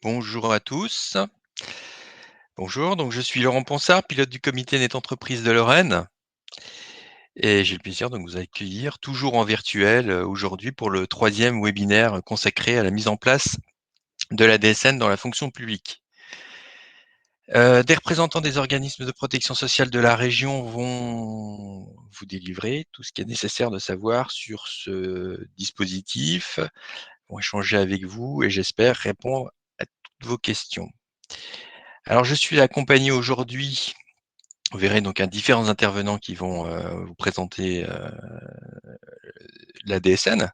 Bonjour à tous. Bonjour, donc je suis Laurent Ponsard, pilote du comité Net Entreprise de Lorraine et j'ai le plaisir de vous accueillir toujours en virtuel aujourd'hui pour le 3e webinaire consacré à la mise en place de la DSN dans la fonction publique. Des représentants des organismes de protection sociale de la région vont vous délivrer tout ce qui est nécessaire de savoir sur ce dispositif, vont échanger avec vous et j'espère répondre à toutes vos questions. Alors je suis accompagné aujourd'hui. Vous verrez donc différents intervenants qui vont vous présenter la DSN.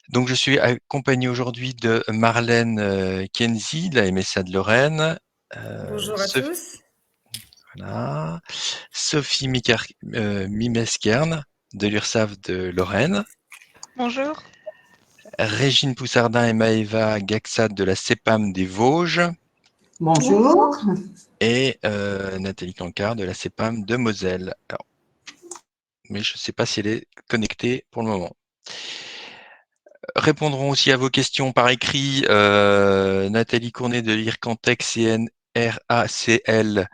Donc je suis accompagné aujourd'hui de Marlène Kenzie de la MSA de Lorraine, Bonjour à Sophie, tous. voilà, Sophie Mimeskern de l'URSSAF de Lorraine, Bonjour. Régine Poussardin et Maëva Gaxat de la CEPAM des Vosges Bonjour. et Nathalie Cancard de la CEPAM de Moselle. Alors, mais je ne sais pas si elle est connectée pour le moment. Répondront aussi à vos questions par écrit Nathalie Cournet de l'IRCANTEC CNRACL,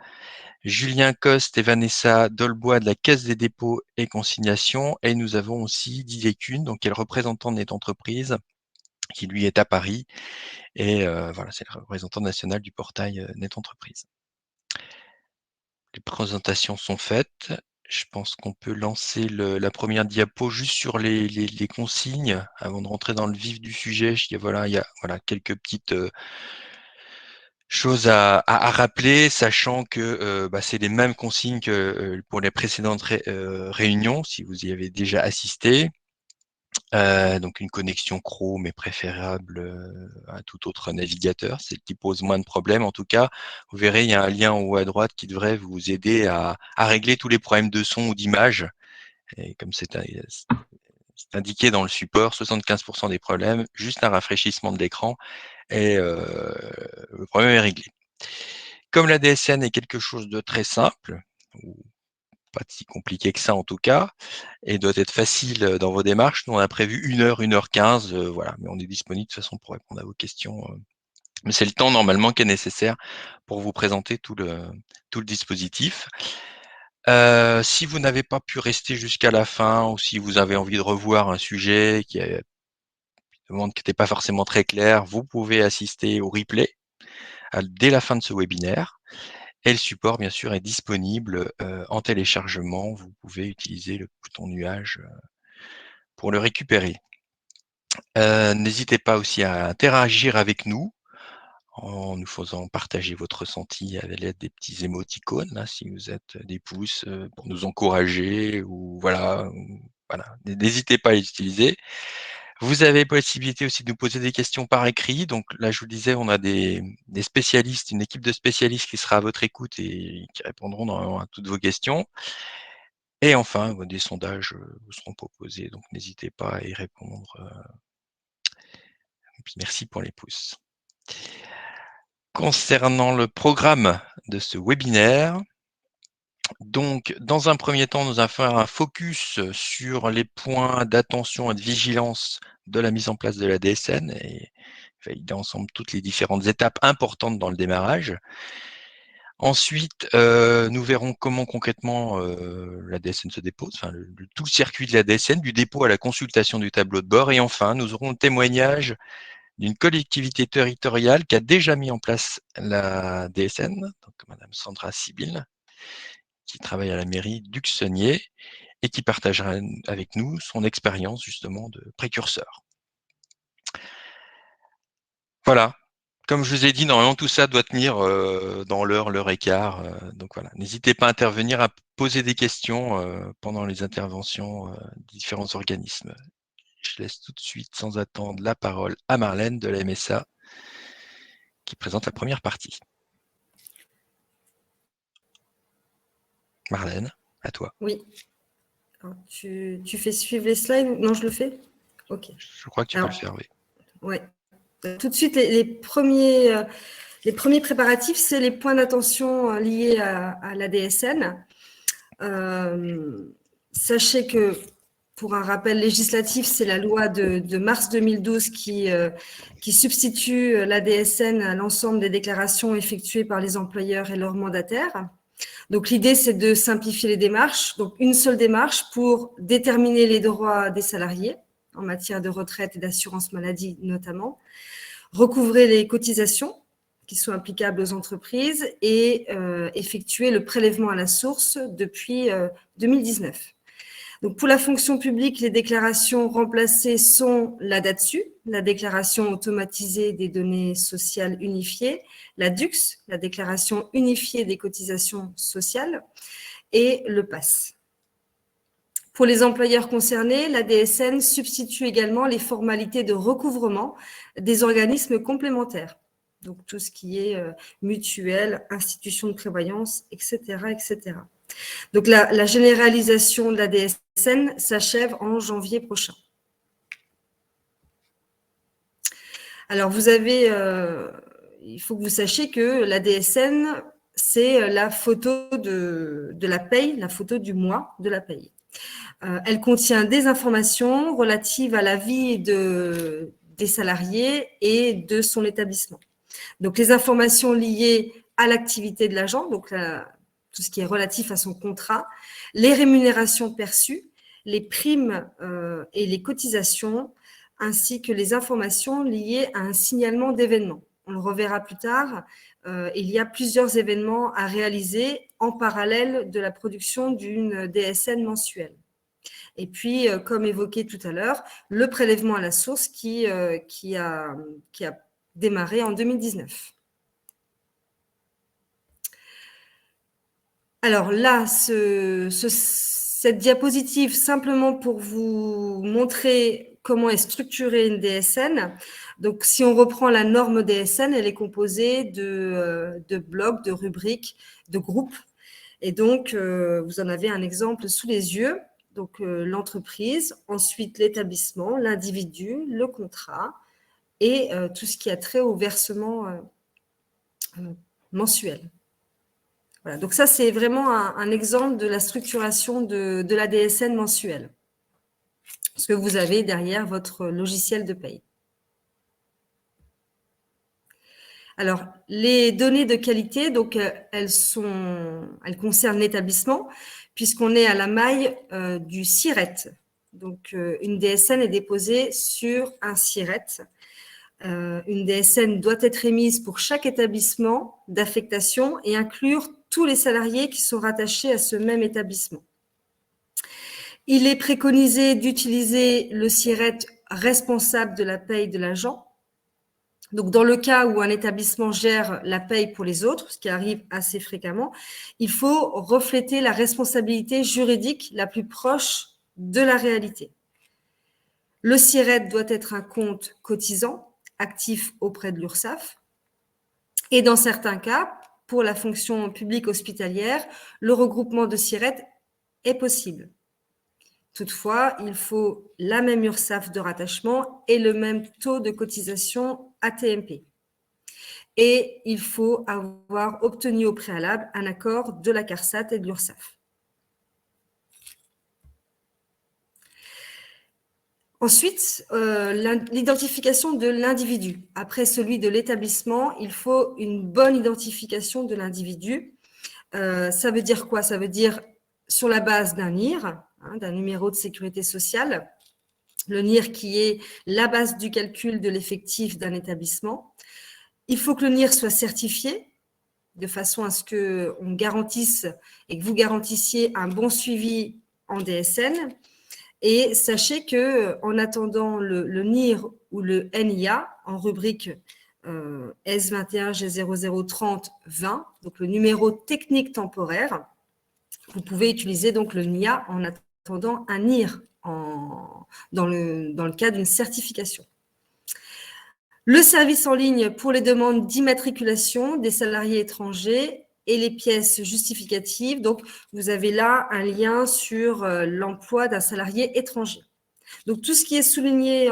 Julien Coste et Vanessa Dolbois de la Caisse des dépôts et consignations. Et nous avons aussi Didier Kuhn, donc qui est le représentant de Net Entreprise, qui lui est à Paris. Et voilà, c'est le représentant national du portail Net Entreprise. Les présentations sont faites. Je pense qu'on peut lancer la première diapo juste sur les consignes avant de rentrer dans le vif du sujet. Il y a quelques petites choses à rappeler, sachant que c'est les mêmes consignes que pour les précédentes réunions, si vous y avez déjà assisté. Donc une connexion Chrome est préférable à tout autre navigateur, c'est qui pose moins de problèmes. En tout cas, vous verrez, il y a un lien en haut à droite qui devrait vous aider à régler tous les problèmes de son ou d'image. Et comme c'est indiqué dans le support, 75% des problèmes, juste un rafraîchissement de l'écran et le problème est réglé. Comme la DSN est quelque chose de très simple, ou pas si compliqué que ça en tout cas, et doit être facile dans vos démarches. Nous, on a prévu 1h15, voilà, mais on est disponible de toute façon pour répondre à vos questions. Mais c'est le temps normalement qui est nécessaire pour vous présenter tout le dispositif. Si vous n'avez pas pu rester jusqu'à la fin ou si vous avez envie de revoir un sujet qui n'était pas forcément très clair, vous pouvez assister au replay dès la fin de ce webinaire. Et le support, bien sûr, est disponible en téléchargement. Vous pouvez utiliser le bouton nuage pour le récupérer. N'hésitez pas aussi à interagir avec nous en nous faisant partager votre ressenti à l'aide des petits émoticônes, là, si vous êtes des pouces pour nous encourager ou voilà. N'hésitez pas à les utiliser. Vous avez possibilité aussi de nous poser des questions par écrit. Donc là, je vous le disais, on a des spécialistes, une équipe de spécialistes qui sera à votre écoute et qui répondront normalement à toutes vos questions. Et enfin, des sondages vous seront proposés, donc n'hésitez pas à y répondre. Et puis merci pour les pouces. Concernant le programme de ce webinaire, donc dans un premier temps, nous allons faire un focus sur les points d'attention et de vigilance de la mise en place de la DSN et valider ensemble toutes les différentes étapes importantes dans le démarrage. Ensuite, nous verrons comment concrètement la DSN se dépose, enfin tout le circuit de la DSN, du dépôt à la consultation du tableau de bord. Et enfin, nous aurons le témoignage d'une collectivité territoriale qui a déjà mis en place la DSN, donc Madame Sandra Sibyl, qui travaille à la mairie d'Uxonnier et qui partagera avec nous son expérience justement de précurseur. Voilà. Comme je vous ai dit, normalement tout ça doit tenir dans l'heure et quart. Donc voilà, n'hésitez pas à intervenir, à poser des questions pendant les interventions des différents organismes. Je laisse tout de suite, sans attendre, la parole à Marlène de la MSA qui présente la première partie. Marlène, à toi. Oui. Alors, tu fais suivre les slides? Non, je le fais? Ok. Je crois que tu peux le faire, oui. Ouais. Tout de suite, les premiers préparatifs, c'est les points d'attention liés à la DSN. Sachez que Pour un rappel législatif, c'est la loi de mars 2012 qui substitue l'ADSN à l'ensemble des déclarations effectuées par les employeurs et leurs mandataires. Donc, l'idée, c'est de simplifier les démarches. Donc, une seule démarche pour déterminer les droits des salariés en matière de retraite et d'assurance maladie notamment, recouvrer les cotisations qui sont applicables aux entreprises et effectuer le prélèvement à la source depuis 2019. Donc, pour la fonction publique, les déclarations remplacées sont la DATSU, la déclaration automatisée des données sociales unifiées, la DUX, la déclaration unifiée des cotisations sociales, et le PASS. Pour les employeurs concernés, la DSN substitue également les formalités de recouvrement des organismes complémentaires. Donc, tout ce qui est mutuelle, institution de prévoyance, etc., etc. Donc, la généralisation de la DSN s'achève en janvier prochain. Alors, il faut que vous sachiez que la DSN, c'est la photo de la paye, la photo du mois de la paye. Elle contient des informations relatives à la vie des salariés et de son établissement. Donc, les informations liées à l'activité de l'agent, donc tout ce qui est relatif à son contrat, les rémunérations perçues, les primes et les cotisations, ainsi que les informations liées à un signalement d'événements. On le reverra plus tard, il y a plusieurs événements à réaliser en parallèle de la production d'une DSN mensuelle. Et puis, comme évoqué tout à l'heure, le prélèvement à la source qui a démarré en 2019. Alors là, cette diapositive, simplement pour vous montrer comment est structurée une DSN. Donc, si on reprend la norme DSN, elle est composée de blocs, de rubriques, de groupes. Et donc, vous en avez un exemple sous les yeux. Donc, l'entreprise, ensuite l'établissement, l'individu, le contrat et tout ce qui a trait au versement mensuel. Voilà, donc ça, c'est vraiment un exemple de la structuration de la DSN mensuelle, ce que vous avez derrière votre logiciel de paye. Alors, les données de qualité, donc, elles concernent l'établissement, puisqu'on est à la maille du SIRET. Donc, une DSN est déposée sur un SIRET. Une DSN doit être émise pour chaque établissement d'affectation et inclure tous les salariés qui sont rattachés à ce même établissement. Il est préconisé d'utiliser le SIRET responsable de la paye de l'agent. Donc, dans le cas où un établissement gère la paye pour les autres, ce qui arrive assez fréquemment, il faut refléter la responsabilité juridique la plus proche de la réalité. Le SIRET doit être un compte cotisant, actif auprès de l'URSSAF. Et dans certains cas, pour la fonction publique hospitalière, le regroupement de SIRET est possible. Toutefois, il faut la même URSSAF de rattachement et le même taux de cotisation AT-MP. Et il faut avoir obtenu au préalable un accord de la CARSAT et de l'URSSAF. Ensuite, l'identification de l'individu. Après celui de l'établissement, il faut une bonne identification de l'individu. Ça veut dire quoi? Ça veut dire sur la base d'un NIR, d'un numéro de sécurité sociale, le NIR qui est la base du calcul de l'effectif d'un établissement. Il faut que le NIR soit certifié de façon à ce qu'on garantisse et que vous garantissiez un bon suivi en DSN. Et sachez qu'en attendant le NIR ou le NIA en rubrique S21 G0030 20, donc le numéro technique temporaire, vous pouvez utiliser donc le NIA en attendant un NIR dans le cas d'une certification. Le service en ligne pour les demandes d'immatriculation des salariés étrangers et les pièces justificatives. Donc, vous avez là un lien sur l'emploi d'un salarié étranger. Donc, tout ce qui est souligné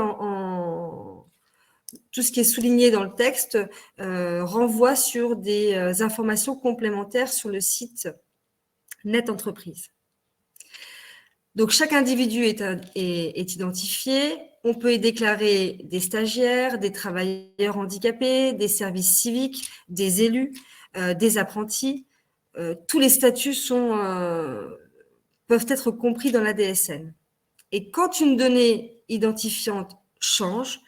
tout ce qui est souligné dans le texte renvoie sur des informations complémentaires sur le site Net Entreprise. Donc, chaque individu est identifié. On peut y déclarer des stagiaires, des travailleurs handicapés, des services civiques, des élus, des apprentis. Tous les statuts peuvent être compris dans la DSN. Et quand une donnée identifiante change,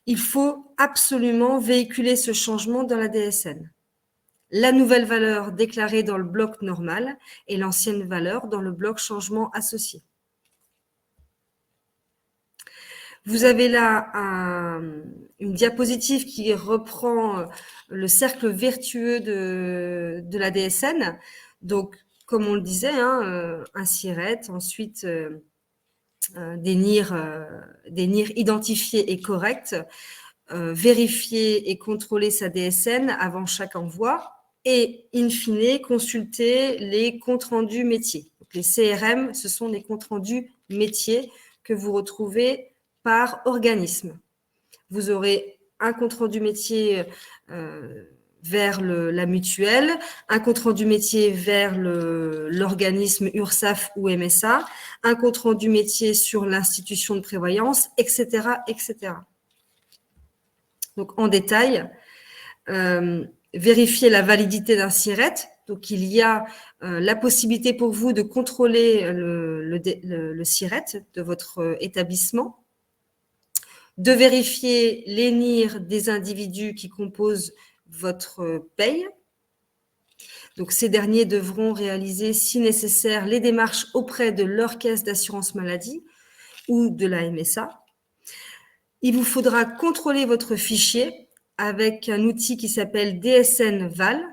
il faut absolument véhiculer ce changement dans la DSN. La nouvelle valeur déclarée dans le bloc normal et l'ancienne valeur dans le bloc changement associé. Vous avez là une diapositive qui reprend le cercle vertueux de la DSN. Donc, comme on le disait, un SIRET, ensuite des NIR identifiés et corrects, vérifier et contrôler sa DSN avant chaque envoi et, in fine, consulter les comptes rendus métiers. Donc, les CRM, ce sont les comptes rendus métiers que vous retrouvez par organisme. Vous aurez un compte rendu métier vers la mutuelle, un compte rendu métier vers l'organisme URSSAF ou MSA, un compte rendu métier sur l'institution de prévoyance, etc., etc. Donc, en détail, vérifier la validité d'un SIRET. Donc, il y a la possibilité pour vous de contrôler le SIRET de votre établissement, de vérifier les NIR des individus qui composent votre paye. Donc, ces derniers devront réaliser, si nécessaire, les démarches auprès de leur caisse d'assurance maladie ou de la MSA. Il vous faudra contrôler votre fichier avec un outil qui s'appelle DSN Val,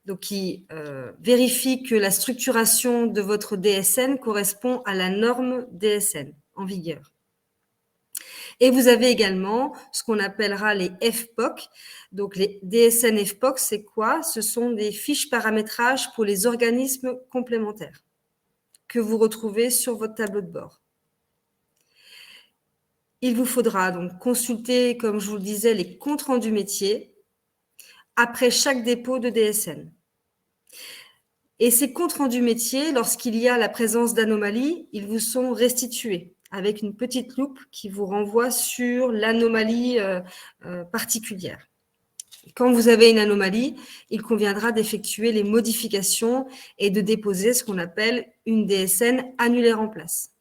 donc qui vérifie que la structuration de votre DSN correspond à la norme DSN en vigueur. Et vous avez également ce qu'on appellera les FPOC. Donc, les DSN FPOC, c'est quoi? Ce sont des fiches paramétrage pour les organismes complémentaires que vous retrouvez sur votre tableau de bord. Il vous faudra donc consulter, comme je vous le disais, les comptes rendus métiers après chaque dépôt de DSN. Et ces comptes rendus métiers, lorsqu'il y a la présence d'anomalies, ils vous sont restitués avec une petite loupe qui vous renvoie sur l'anomalie particulière. Quand vous avez une anomalie, il conviendra d'effectuer les modifications et de déposer ce qu'on appelle une DSN annulaire en place.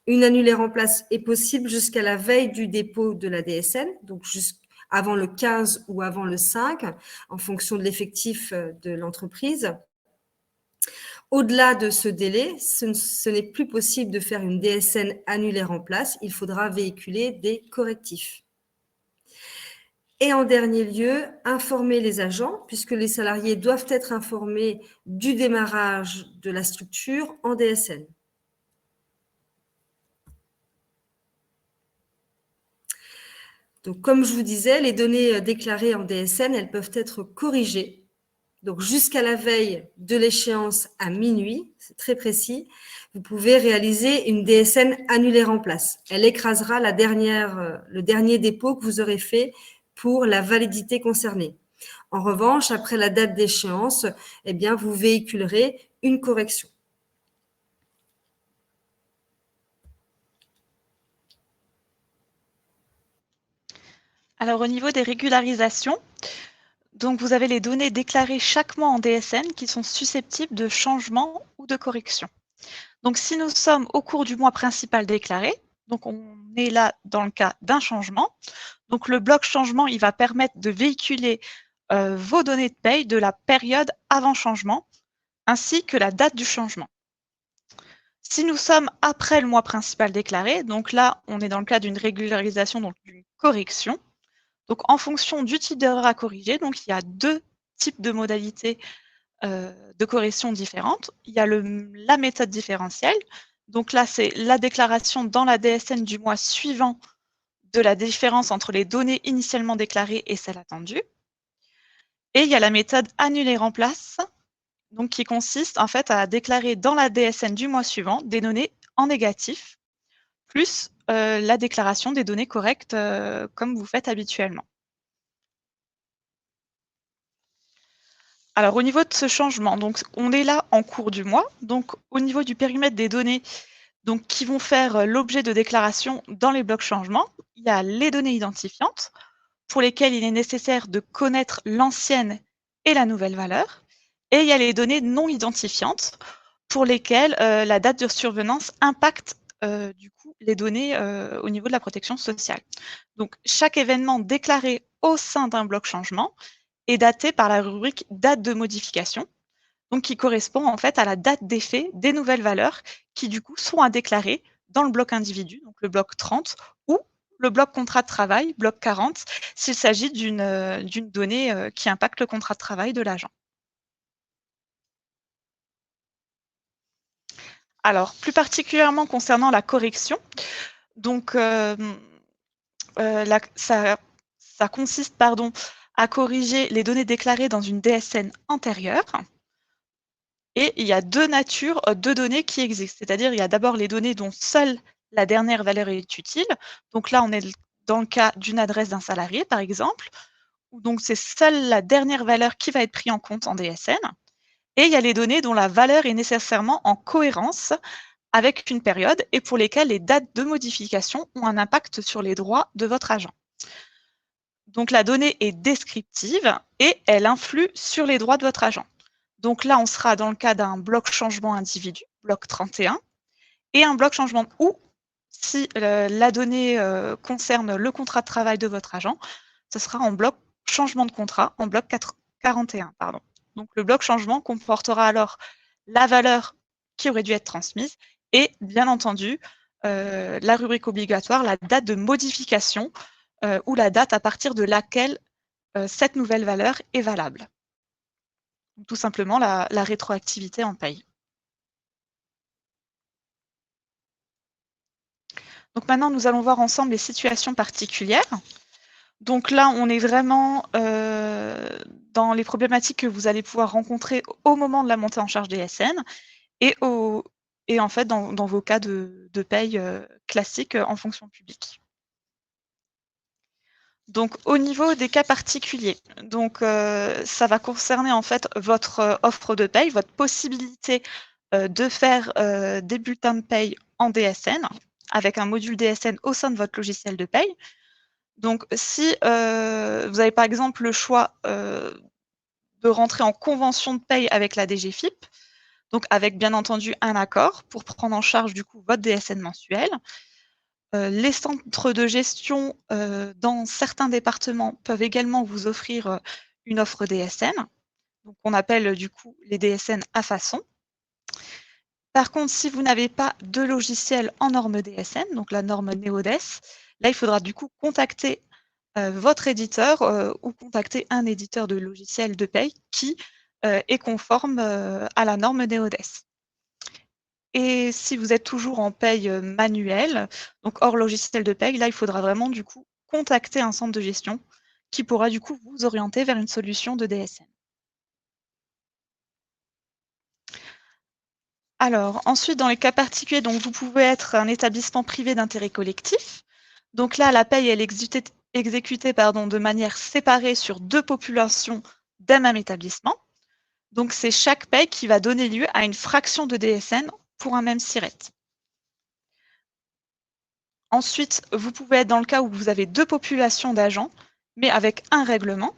Une annulaire en place est possible jusqu'à la veille du dépôt de la DSN, donc avant le 15 ou avant le 5, en fonction de l'effectif de l'entreprise. Au-delà de ce délai, ce n'est plus possible de faire une DSN annulaire en place. Il faudra véhiculer des correctifs. Et en dernier lieu, informer les agents, puisque les salariés doivent être informés du démarrage de la structure en DSN. Donc, comme je vous disais, les données déclarées en DSN, elles peuvent être corrigées. Donc, jusqu'à la veille de l'échéance à minuit, c'est très précis, vous pouvez réaliser une DSN annulaire en place. Elle écrasera le dernier dépôt que vous aurez fait pour la validité concernée. En revanche, après la date d'échéance, eh bien, vous véhiculerez une correction. Alors, au niveau des régularisations, donc vous avez les données déclarées chaque mois en DSN qui sont susceptibles de changement ou de correction. Donc, si nous sommes au cours du mois principal déclaré, donc on est là dans le cas d'un changement, donc le bloc changement, il va permettre de véhiculer vos données de paye de la période avant changement, ainsi que la date du changement. Si nous sommes après le mois principal déclaré, donc là, on est dans le cas d'une régularisation, donc d'une correction. Donc, en fonction du type d'erreur à corriger, donc il y a deux types de modalités de correction différentes. Il y a la méthode différentielle. Donc là, c'est la déclaration dans la DSN du mois suivant de la différence entre les données initialement déclarées et celles attendues. Et il y a la méthode annuler remplace, donc qui consiste en fait à déclarer dans la DSN du mois suivant des données en négatif, plus la déclaration des données correctes comme vous faites habituellement. Alors, au niveau de ce changement, donc on est là en cours du mois. Donc, au niveau du périmètre des données donc, qui vont faire l'objet de déclarations dans les blocs changements, il y a les données identifiantes pour lesquelles il est nécessaire de connaître l'ancienne et la nouvelle valeur. Et il y a les données non identifiantes pour lesquelles la date de survenance impacte du coup les données au niveau de la protection sociale. Donc, chaque événement déclaré au sein d'un bloc changement est daté par la rubrique date de modification, donc qui correspond en fait à la date d'effet des nouvelles valeurs qui du coup sont à déclarer dans le bloc individu, donc le bloc 30, ou le bloc contrat de travail, bloc 40, s'il s'agit d'une donnée qui impacte le contrat de travail de l'agent. Alors, plus particulièrement concernant la correction, donc ça consiste à corriger les données déclarées dans une DSN antérieure. Et il y a deux natures de données qui existent. C'est-à-dire, il y a d'abord les données dont seule la dernière valeur est utile. Donc là, on est dans le cas d'une adresse d'un salarié, par exemple, où donc c'est seule la dernière valeur qui va être prise en compte en DSN. Et il y a les données dont la valeur est nécessairement en cohérence avec une période et pour lesquelles les dates de modification ont un impact sur les droits de votre agent. Donc la donnée est descriptive et elle influe sur les droits de votre agent. Donc là, on sera dans le cas d'un bloc changement individu, bloc 31, et un bloc changement où, si la donnée concerne le contrat de travail de votre agent, ce sera en bloc changement de contrat, en bloc 41. Pardon. Donc le bloc changement comportera alors la valeur qui aurait dû être transmise et, bien entendu, la rubrique obligatoire, la date de modification ou la date à partir de laquelle cette nouvelle valeur est valable. Tout simplement la rétroactivité en paye. Donc maintenant, nous allons voir ensemble les situations particulières. Donc là, on est vraiment dans les problématiques que vous allez pouvoir rencontrer au moment de la montée en charge des SN et en fait dans vos cas de paye classiques en fonction publique. Donc au niveau des cas particuliers, donc ça va concerner en fait votre offre de paye, votre possibilité de faire des bulletins de paye en DSN avec un module DSN au sein de votre logiciel de paye. Donc si vous avez par exemple le choix de rentrer en convention de paye avec la DGFiP, donc avec bien entendu un accord pour prendre en charge du coup votre DSN mensuel. Les centres de gestion dans certains départements peuvent également vous offrir une offre DSN, donc on appelle du coup les DSN à façon. Par contre, si vous n'avez pas de logiciel en norme DSN, donc la norme NeoDes, là il faudra du coup contacter votre éditeur ou contacter un éditeur de logiciel de paye qui est conforme à la norme NeoDes. Et si vous êtes toujours en paye manuelle, donc hors logiciel de paye, là, il faudra vraiment du coup contacter un centre de gestion qui pourra du coup vous orienter vers une solution de DSN. Alors, ensuite, dans les cas particuliers, donc vous pouvez être un établissement privé d'intérêt collectif. Donc là, la paye, elle est exécutée de manière séparée sur deux populations d'un même établissement. Donc, c'est chaque paye qui va donner lieu à une fraction de DSN pour un même SIRET. Ensuite, vous pouvez être dans le cas où vous avez deux populations d'agents, mais avec un règlement.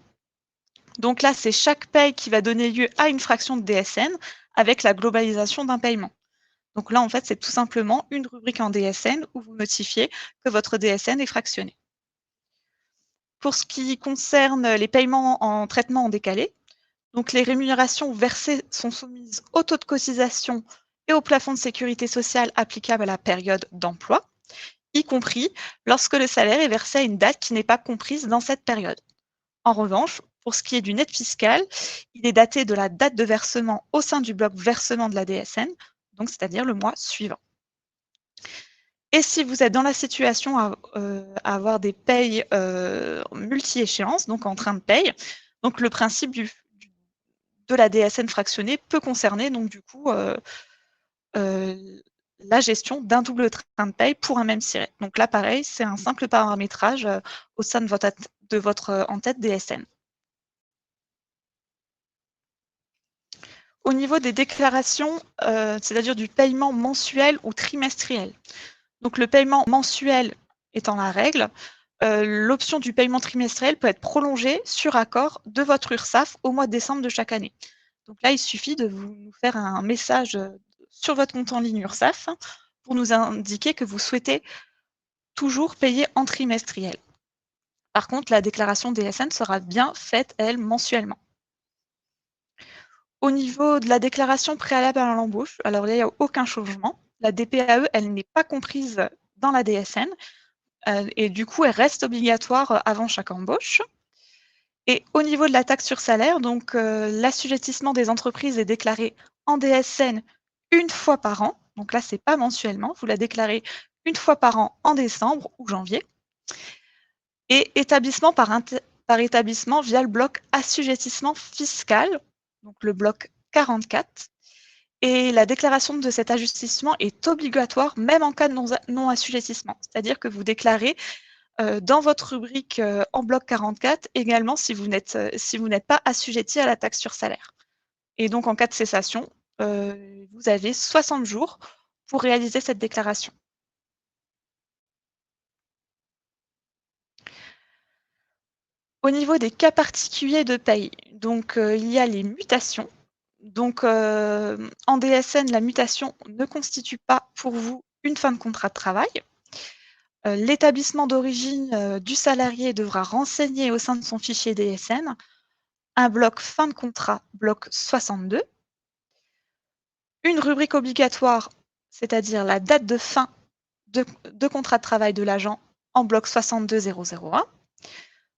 Donc là, c'est chaque paye qui va donner lieu à une fraction de DSN avec la globalisation d'un paiement. Donc là, en fait, c'est tout simplement une rubrique en DSN où vous notifiez que votre DSN est fractionné. Pour ce qui concerne les paiements en traitement en décalé, donc les rémunérations versées sont soumises au taux de cotisation et au plafond de sécurité sociale applicable à la période d'emploi, y compris lorsque le salaire est versé à une date qui n'est pas comprise dans cette période. En revanche, pour ce qui est du net fiscal, il est daté de la date de versement au sein du bloc versement de la DSN, donc c'est-à-dire le mois suivant. Et si vous êtes dans la situation à avoir des payes multi-échéances, donc en train de paye, donc le principe de la DSN fractionnée peut concerner donc du coup la gestion d'un double train de paye pour un même SIRET. Donc là, pareil, c'est un simple paramétrage au sein de votre en-tête DSN. au niveau des déclarations, c'est-à-dire du paiement mensuel ou trimestriel. Donc le paiement mensuel étant la règle, l'option du paiement trimestriel peut être prolongée sur accord de votre URSSAF au mois de décembre de chaque année. Donc là, il suffit de nous faire un message sur votre compte en ligne URSSAF pour nous indiquer que vous souhaitez toujours payer en trimestriel. Par contre, la déclaration DSN sera bien faite, elle, mensuellement. Au niveau de la déclaration préalable à l'embauche, alors là, il n'y a aucun changement. La DPAE, elle n'est pas comprise dans la DSN et du coup, elle reste obligatoire avant chaque embauche. Et au niveau de la taxe sur salaire, donc l'assujettissement des entreprises est déclaré en DSN une fois par an. Donc là, c'est pas mensuellement, vous la déclarez une fois par an en décembre ou janvier. Et établissement par établissement via le bloc assujettissement fiscal, donc le bloc 44. Et la déclaration de cet ajustissement est obligatoire même en cas de non-assujettissement. C'est-à-dire que vous déclarez dans votre rubrique en bloc 44 également si vous n'êtes pas assujetti à la taxe sur salaire. Et donc en cas de cessation, vous avez 60 jours pour réaliser cette déclaration. Au niveau des cas particuliers de paye, donc il y a les mutations. Donc en DSN, la mutation ne constitue pas pour vous une fin de contrat de travail. L'établissement d'origine du salarié devra renseigner au sein de son fichier DSN un bloc fin de contrat, bloc 62, une rubrique obligatoire, c'est-à-dire la date de fin de contrat de travail de l'agent en bloc 62001.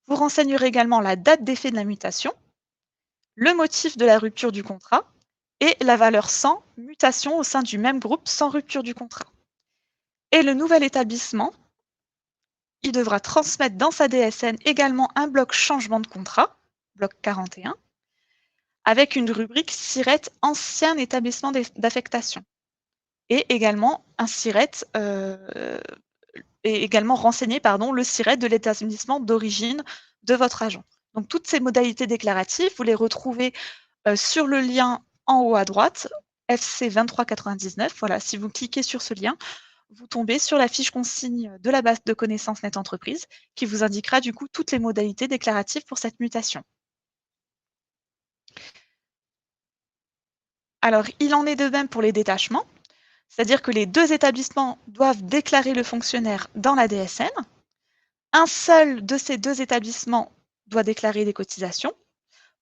Vous renseignerez également la date d'effet de la mutation, le motif de la rupture du contrat et la valeur 100, mutation au sein du même groupe sans rupture du contrat. Et le nouvel établissement, il devra transmettre dans sa DSN également un bloc changement de contrat, bloc 41, avec une rubrique SIRET ancien établissement d'affectation. Et également un SIRET et également renseigner le SIRET de l'établissement d'origine de votre agent. Donc toutes ces modalités déclaratives, vous les retrouvez sur le lien en haut à droite, FC 2399. Voilà, si vous cliquez sur ce lien, vous tombez sur la fiche consigne de la base de connaissances Net Entreprise qui vous indiquera du coup toutes les modalités déclaratives pour cette mutation. Alors, il en est de même pour les détachements, c'est-à-dire que les deux établissements doivent déclarer le fonctionnaire dans la DSN. Un seul de ces deux établissements doit déclarer des cotisations.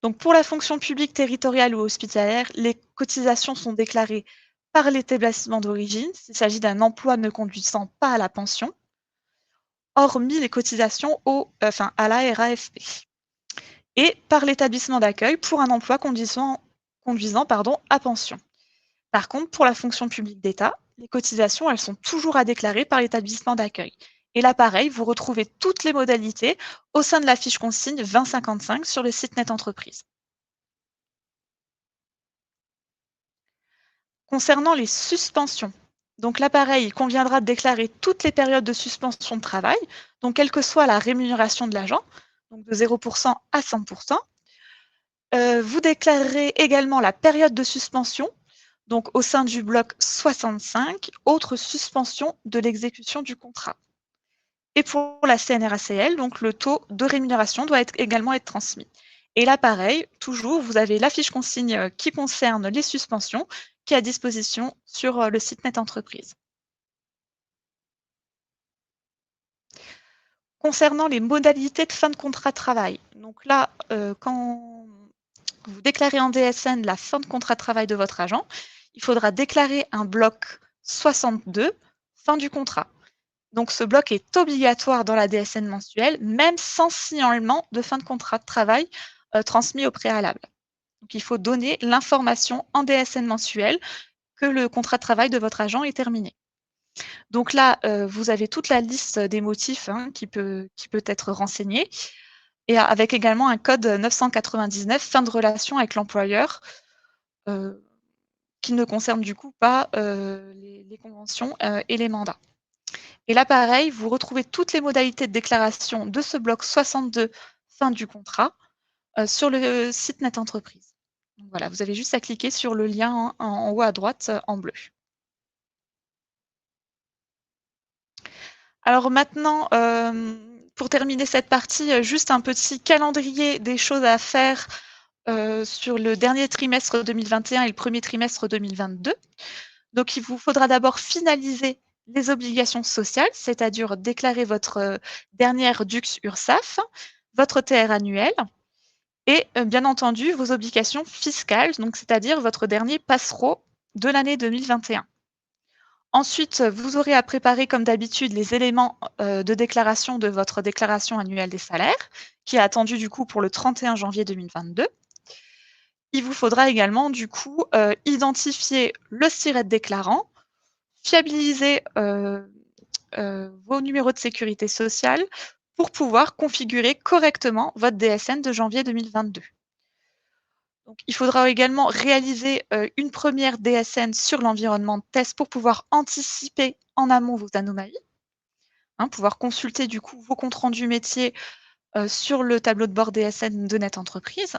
Donc, pour la fonction publique territoriale ou hospitalière, les cotisations sont déclarées par l'établissement d'origine s'il s'agit d'un emploi ne conduisant pas à la pension, hormis les cotisations à la RAFP, et par l'établissement d'accueil pour un emploi conduisant à pension. Par contre, pour la fonction publique d'État, les cotisations, elles sont toujours à déclarer par l'établissement d'accueil. Et là, pareil, vous retrouvez toutes les modalités au sein de la fiche consigne 2055 sur le site Net Entreprise. Concernant les suspensions, donc là, pareil, il conviendra de déclarer toutes les périodes de suspension de travail, donc quelle que soit la rémunération de l'agent, donc de 0% à 100%. Vous déclarerez également la période de suspension, donc au sein du bloc 65, autre suspension de l'exécution du contrat. Et pour la CNRACL, donc le taux de rémunération doit également être transmis. Et là, pareil, toujours, vous avez la fiche consigne qui concerne les suspensions qui est à disposition sur le site Net Entreprise. Concernant les modalités de fin de contrat de travail, donc là, quand vous déclarez en DSN la fin de contrat de travail de votre agent, il faudra déclarer un bloc 62, fin du contrat. Donc ce bloc est obligatoire dans la DSN mensuelle, même sans signalement de fin de contrat de travail transmis au préalable. Donc il faut donner l'information en DSN mensuelle que le contrat de travail de votre agent est terminé. Donc là, vous avez toute la liste des motifs qui peut être renseignée, et avec également un code 999, fin de relation avec l'employeur, qui ne concerne du coup pas les conventions et les mandats. Et là, pareil, vous retrouvez toutes les modalités de déclaration de ce bloc 62, fin du contrat, sur le site Net Entreprise. Donc voilà, vous avez juste à cliquer sur le lien en haut à droite en bleu. Alors maintenant, pour terminer cette partie, juste un petit calendrier des choses à faire sur le dernier trimestre 2021 et le premier trimestre 2022. Donc, il vous faudra d'abord finaliser les obligations sociales, c'est-à-dire déclarer votre dernière DUX URSSAF, votre TR annuel et bien entendu vos obligations fiscales, donc c'est-à-dire votre dernier passereau de l'année 2021. Ensuite, vous aurez à préparer comme d'habitude les éléments de déclaration de votre déclaration annuelle des salaires, qui est attendue du coup pour le 31 janvier 2022. Il vous faudra également du coup identifier le SIRET déclarant, fiabiliser vos numéros de sécurité sociale pour pouvoir configurer correctement votre DSN de janvier 2022. Donc, il faudra également réaliser une première DSN sur l'environnement de test pour pouvoir anticiper en amont vos anomalies, pouvoir consulter du coup vos comptes rendus métiers sur le tableau de bord DSN de Net Entreprise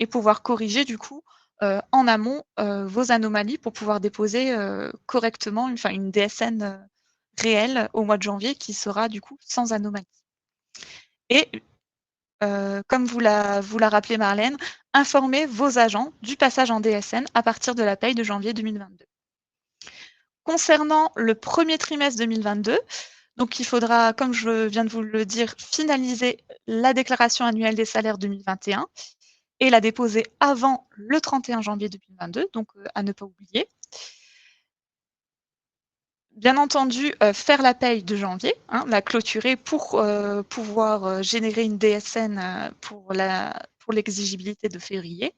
et pouvoir corriger du coup en amont vos anomalies pour pouvoir déposer correctement une DSN réelle au mois de janvier qui sera du coup sans anomalie. Et comme vous l'a rappelé Marlène, informez vos agents du passage en DSN à partir de la paye de janvier 2022. Concernant le premier trimestre 2022, donc il faudra, comme je viens de vous le dire, finaliser la déclaration annuelle des salaires 2021 et la déposer avant le 31 janvier 2022, donc à ne pas oublier. Bien entendu, faire la paye de janvier, la clôturer pour pouvoir générer une DSN pour l'exigibilité de février.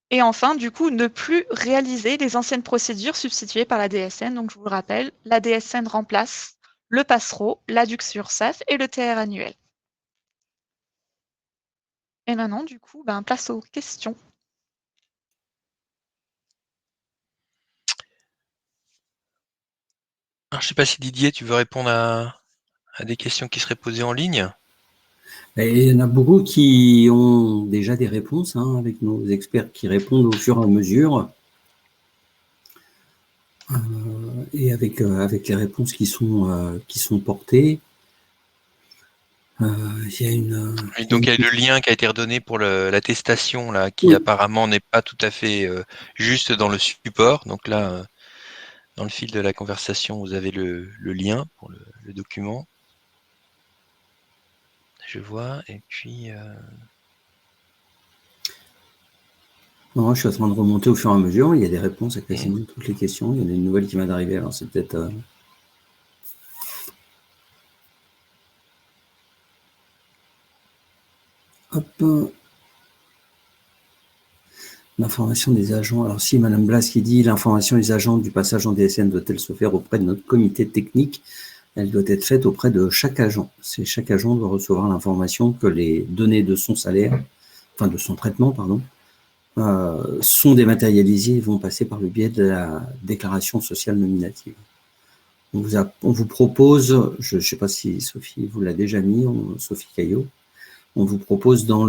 Et enfin, du coup, ne plus réaliser les anciennes procédures substituées par la DSN. Donc, je vous le rappelle, la DSN remplace le passereau, la DUX URSSAF et le TR annuel. Et maintenant, du coup, place aux questions. Alors, je ne sais pas si Didier, tu veux répondre à des questions qui seraient posées en ligne. Et il y en a beaucoup qui ont déjà des réponses, avec nos experts qui répondent au fur et à mesure. Et avec les réponses qui sont portées. Il y a une. Donc, il y a le lien qui a été redonné pour l'attestation, là, qui apparemment n'est pas tout à fait juste dans le support. Donc là, dans le fil de la conversation, vous avez le lien pour le document. Je vois, et puis... Non, je suis en train de remonter au fur et à mesure. Il y a des réponses à quasiment toutes les questions. Il y en a une nouvelle qui vient d'arriver, alors c'est peut-être... Hop. L'information des agents. Alors si Madame Blas qui dit l'information des agents du passage en DSN doit-elle se faire auprès de notre comité technique? Elle doit être faite auprès de chaque agent. Chaque agent doit recevoir l'information que les données de son salaire, enfin de son traitement, pardon, sont dématérialisées et vont passer par le biais de la déclaration sociale nominative. On vous propose, je ne sais pas si Sophie vous l'a déjà mis, Sophie Caillot, on vous propose dans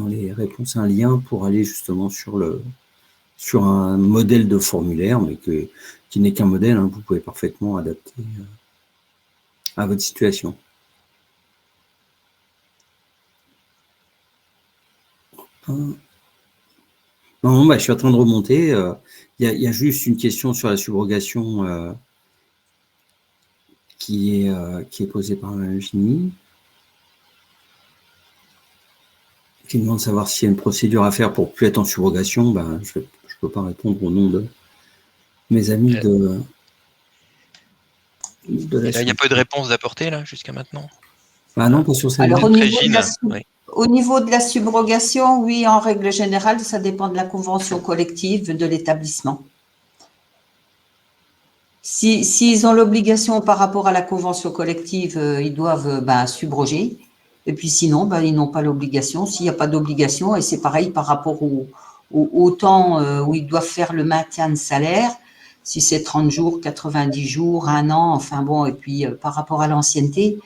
les réponses un lien pour aller justement sur un modèle de formulaire, mais qui n'est qu'un modèle, vous pouvez parfaitement adapter à votre situation. Non, je suis en train de remonter. Il y a juste une question sur la subrogation qui est posée par Mme Gini, qui demande de savoir s'il y a une procédure à faire pour plus être en subrogation. Je ne peux pas répondre au nom de mes amis de la il n'y a pas eu de réponse d'apporter, là, jusqu'à maintenant? Non, pas sur celle-là. Alors, au niveau de la subrogation, oui, en règle générale, ça dépend de la convention collective de l'établissement. S'ils ont l'obligation par rapport à la convention collective, ils doivent subroger. Et puis sinon, ils n'ont pas l'obligation. S'il n'y a pas d'obligation, et c'est pareil par rapport au temps où ils doivent faire le maintien de salaire, si c'est 30 jours, 90 jours, 1 an, enfin bon, et puis par rapport à l'ancienneté,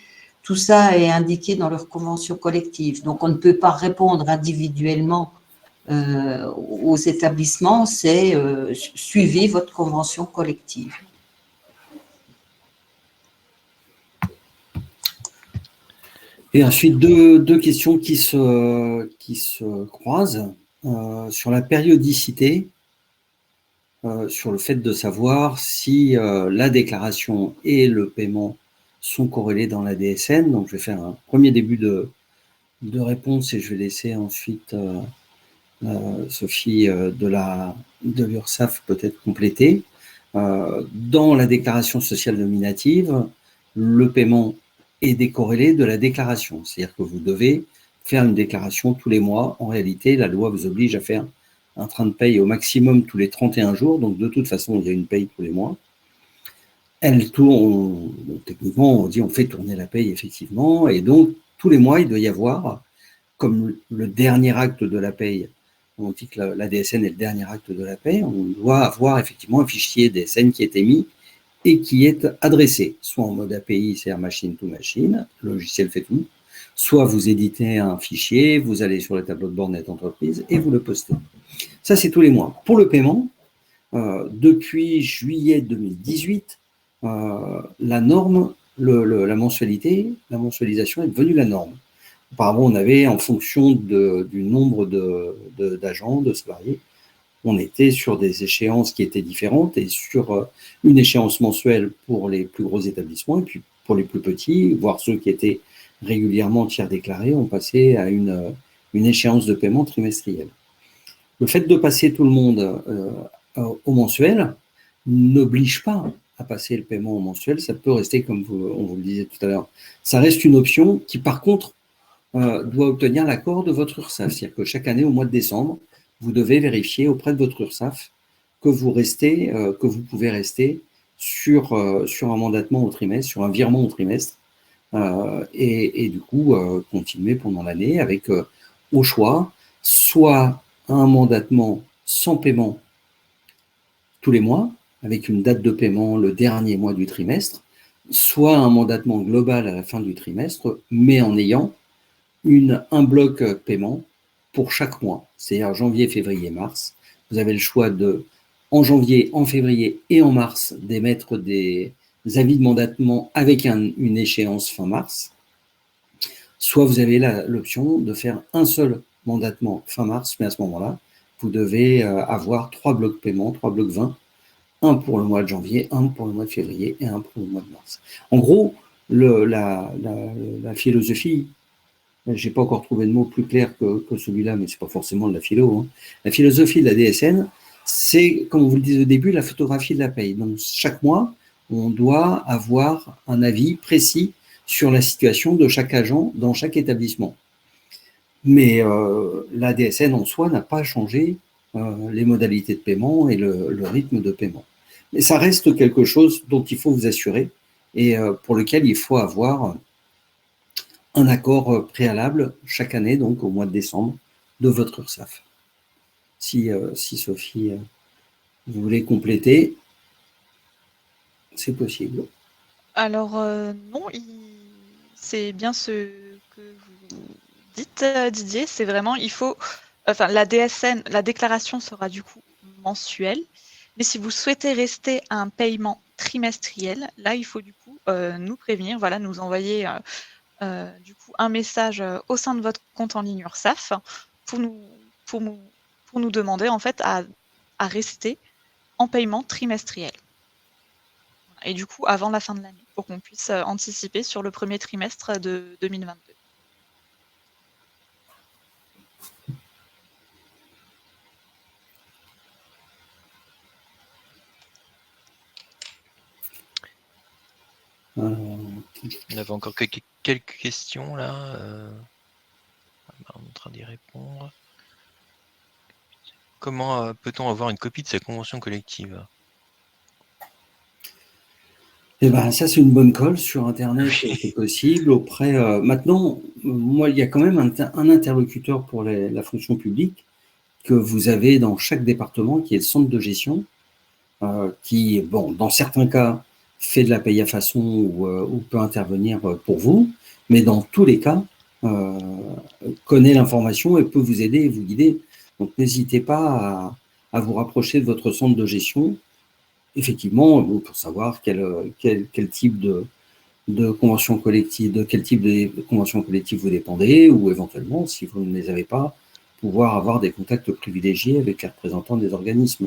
tout ça est indiqué dans leur convention collective. Donc, on ne peut pas répondre individuellement aux établissements, c'est suivez votre convention collective. Et ensuite, deux questions qui se croisent sur la périodicité, sur le fait de savoir si la déclaration et le paiement sont corrélés dans la DSN. Donc, je vais faire un premier début de réponse et je vais laisser ensuite Sophie de l'URSSAF peut-être compléter. Dans la déclaration sociale nominative, le paiement est décorrélé de la déclaration. C'est-à-dire que vous devez faire une déclaration tous les mois. En réalité, la loi vous oblige à faire un train de paye au maximum tous les 31 jours. Donc, de toute façon, il y a une paye tous les mois. Elle tourne, techniquement, on dit on fait tourner la paye, effectivement. Et donc, tous les mois, il doit y avoir, comme le dernier acte de la paye, on dit que la DSN est le dernier acte de la paye, on doit avoir effectivement un fichier DSN qui est émis et qui est adressé, soit en mode API, c'est-à-dire machine to machine, le logiciel fait tout, soit vous éditez un fichier, vous allez sur le tableau de bord net entreprise et vous le postez. Ça, c'est tous les mois. Pour le paiement, depuis juillet 2018, la norme, la mensualisation est devenue la norme. Auparavant, on avait, en fonction du nombre d'agents, de salariés, on était sur des échéances qui étaient différentes et sur une échéance mensuelle pour les plus gros établissements et puis pour les plus petits, voire ceux qui étaient régulièrement tiers déclarés, on passait à une échéance de paiement trimestrielle. Le fait de passer tout le monde au mensuel n'oblige pas à passer le paiement au mensuel, ça peut rester, comme on vous le disait tout à l'heure, ça reste une option qui, par contre, doit obtenir l'accord de votre URSSAF. C'est-à-dire que chaque année, au mois de décembre, vous devez vérifier auprès de votre URSSAF que vous pouvez rester sur un mandatement au trimestre, sur un virement au trimestre, et du coup, continuer pendant l'année avec, au choix, soit un mandatement sans paiement tous les mois, avec une date de paiement le dernier mois du trimestre, soit un mandatement global à la fin du trimestre, mais en ayant un bloc paiement pour chaque mois, c'est-à-dire janvier, février, mars. Vous avez le choix en janvier, en février et en mars, d'émettre des avis de mandatement avec une échéance fin mars. Soit vous avez l'option de faire un seul mandatement fin mars, mais à ce moment-là, vous devez avoir 3 blocs paiement, 3 blocs 20, un pour le mois de janvier, un pour le mois de février et un pour le mois de mars. En gros, la philosophie, je n'ai pas encore trouvé de mot plus clair que celui-là, mais ce n'est pas forcément de la philo. Hein. La philosophie de la DSN, c'est, comme on vous le disait au début, la photographie de la paye. Donc, chaque mois, on doit avoir un avis précis sur la situation de chaque agent dans chaque établissement. Mais la DSN en soi n'a pas changé les modalités de paiement et le rythme de paiement. Mais ça reste quelque chose dont il faut vous assurer et pour lequel il faut avoir un accord préalable chaque année, donc au mois de décembre, de votre URSSAF. Si Sophie, vous voulez compléter, c'est possible. Alors non, c'est bien ce que vous dites, Didier, c'est vraiment, la DSN, la déclaration sera du coup mensuelle, mais si vous souhaitez rester à un paiement trimestriel, là, il faut du coup nous prévenir, voilà, nous envoyer du coup un message au sein de votre compte en ligne URSSAF pour nous demander en fait à rester en paiement trimestriel. Et du coup, avant la fin de l'année, pour qu'on puisse anticiper sur le premier trimestre de 2022. On avait encore quelques questions là. On est en train d'y répondre. Comment peut-on avoir une copie de sa convention collective ? Eh ben, ça, c'est une bonne colle sur Internet, c'est possible. Maintenant, moi, il y a quand même un interlocuteur pour la fonction publique que vous avez dans chaque département, qui est le centre de gestion, qui, bon, dans certains cas, fait de la paye à façon ou peut intervenir pour vous, mais dans tous les cas, connaît l'information et peut vous aider et vous guider. Donc, n'hésitez pas à vous rapprocher de votre centre de gestion, effectivement, pour savoir quel type de convention collective, de quel type de convention collective vous dépendez, ou éventuellement, si vous ne les avez pas, pouvoir avoir des contacts privilégiés avec les représentants des organismes.